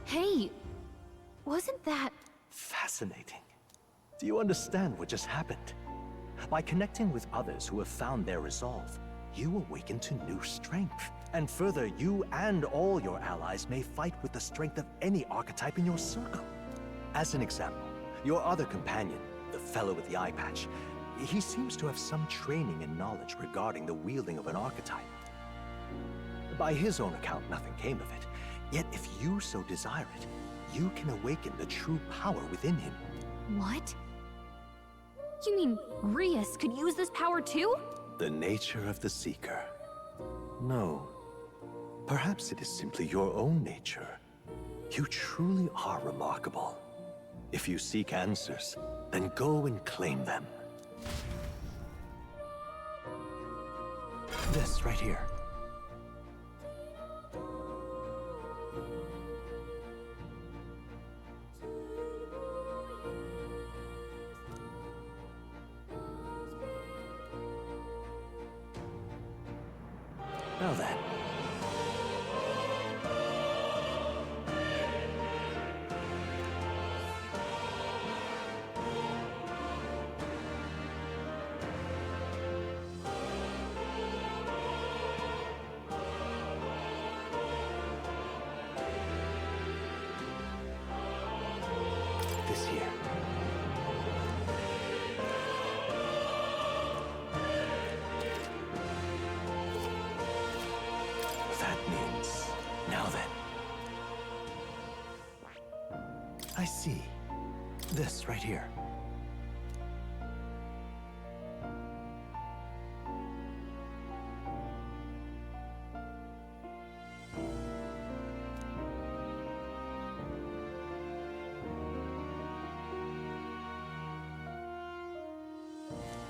Hey, wasn't that... Fascinating. Do you understand what just happened? By connecting with others who have found their resolve, you awaken to new strength. And further, you and all your allies may fight with the strength of any archetype in your circle. As an example, your other companion, the fellow with the eye patch, he seems to have some training and knowledge regarding the wielding of an archetype. By his own account, nothing came of it. Yet if you so desire it, you can awaken the true power within him. What? You mean Grius could use this power too? The nature of the Seeker. No. Perhaps it is simply your own nature. You truly are remarkable. If you seek answers, then go and claim them. This right here. Now then. This here. That means... Now then. I see. This right here.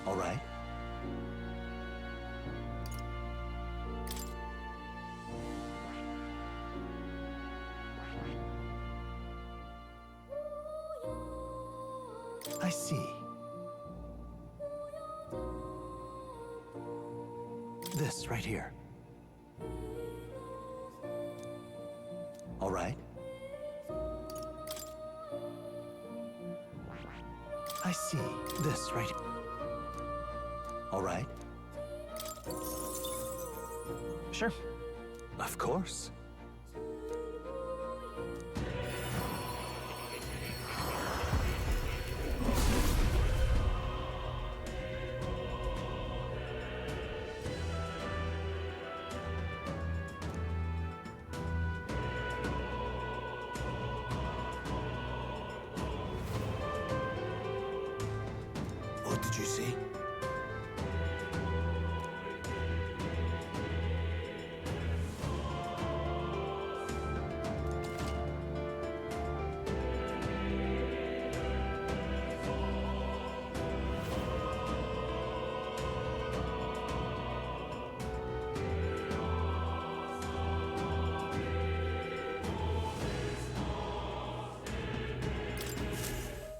All right. I see. This right here. All right. I see. This right. All right. Sure. Of course. What did you see?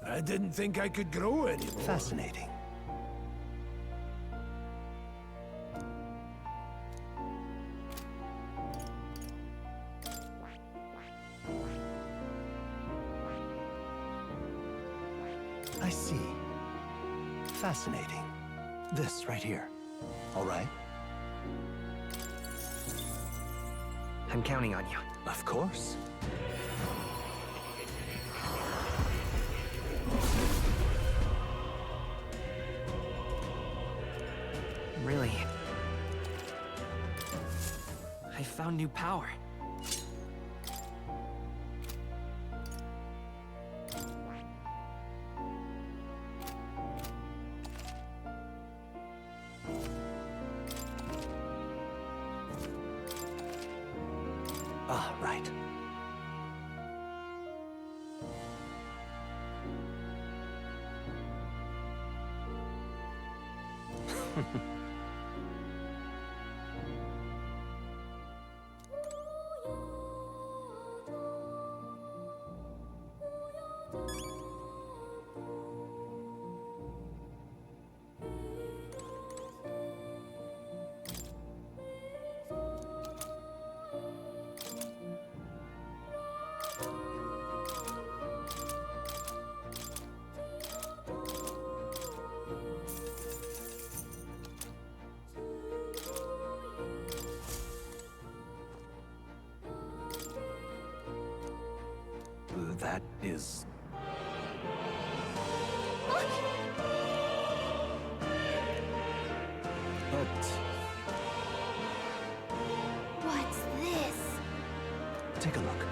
I didn't think I could grow anymore. Fascinating. I see. Fascinating. This right here. All right. I'm counting on you. Of course. Really? I found new power. Ah, right. That is... But... What's this? take a look.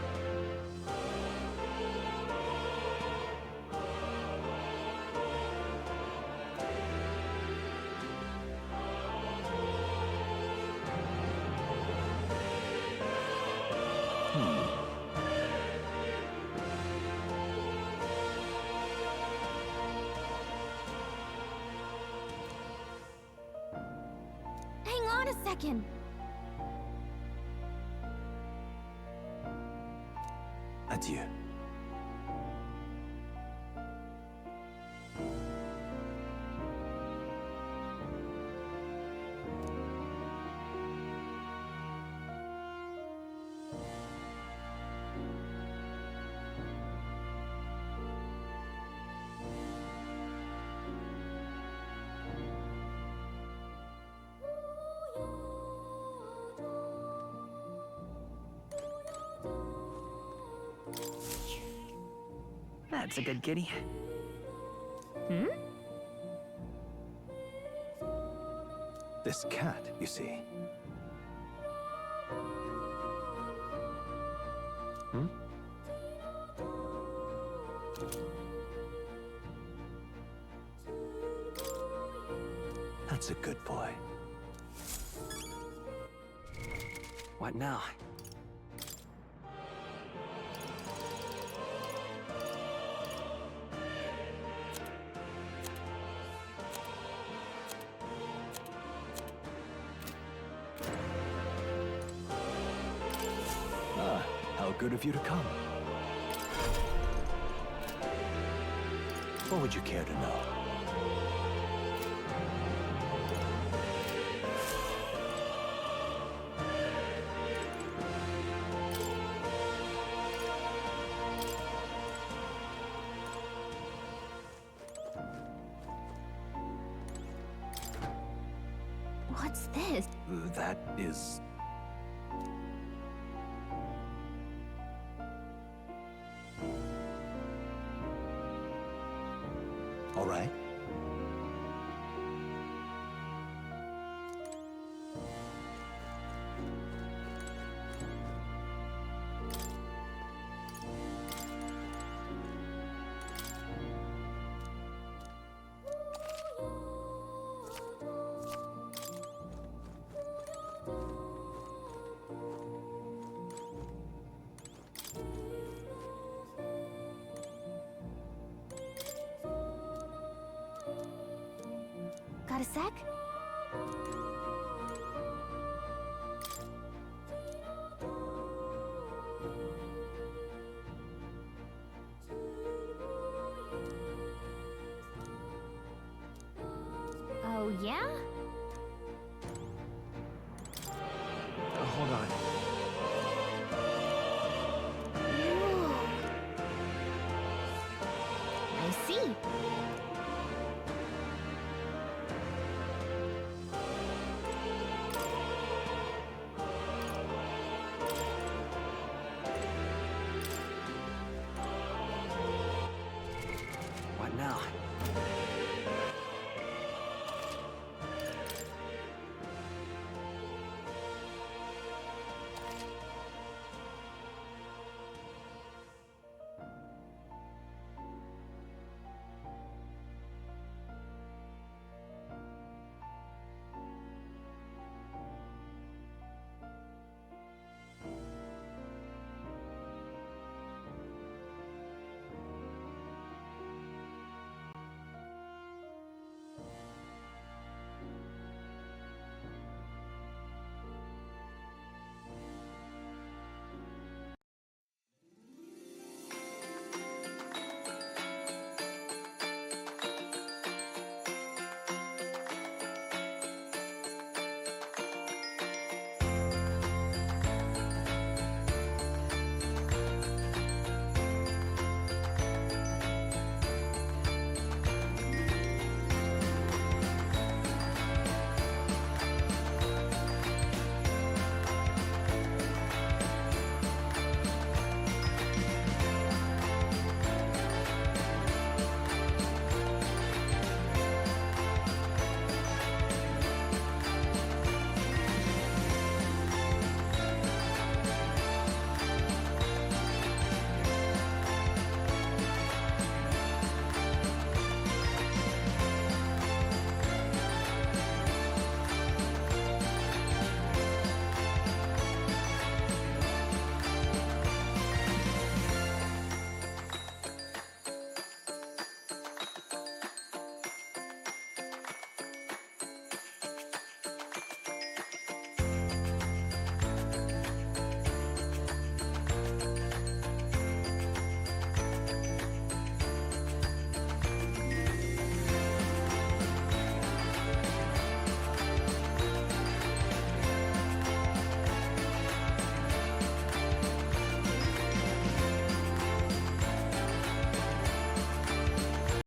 Hang on a second. Adieu. That's a good kitty. Hmm? This cat, you see. Hmm? That's a good boy. What now? Ah, how good of you to come. What would you care to know? What's this? That is... all right. Got a sec? Oh, yeah?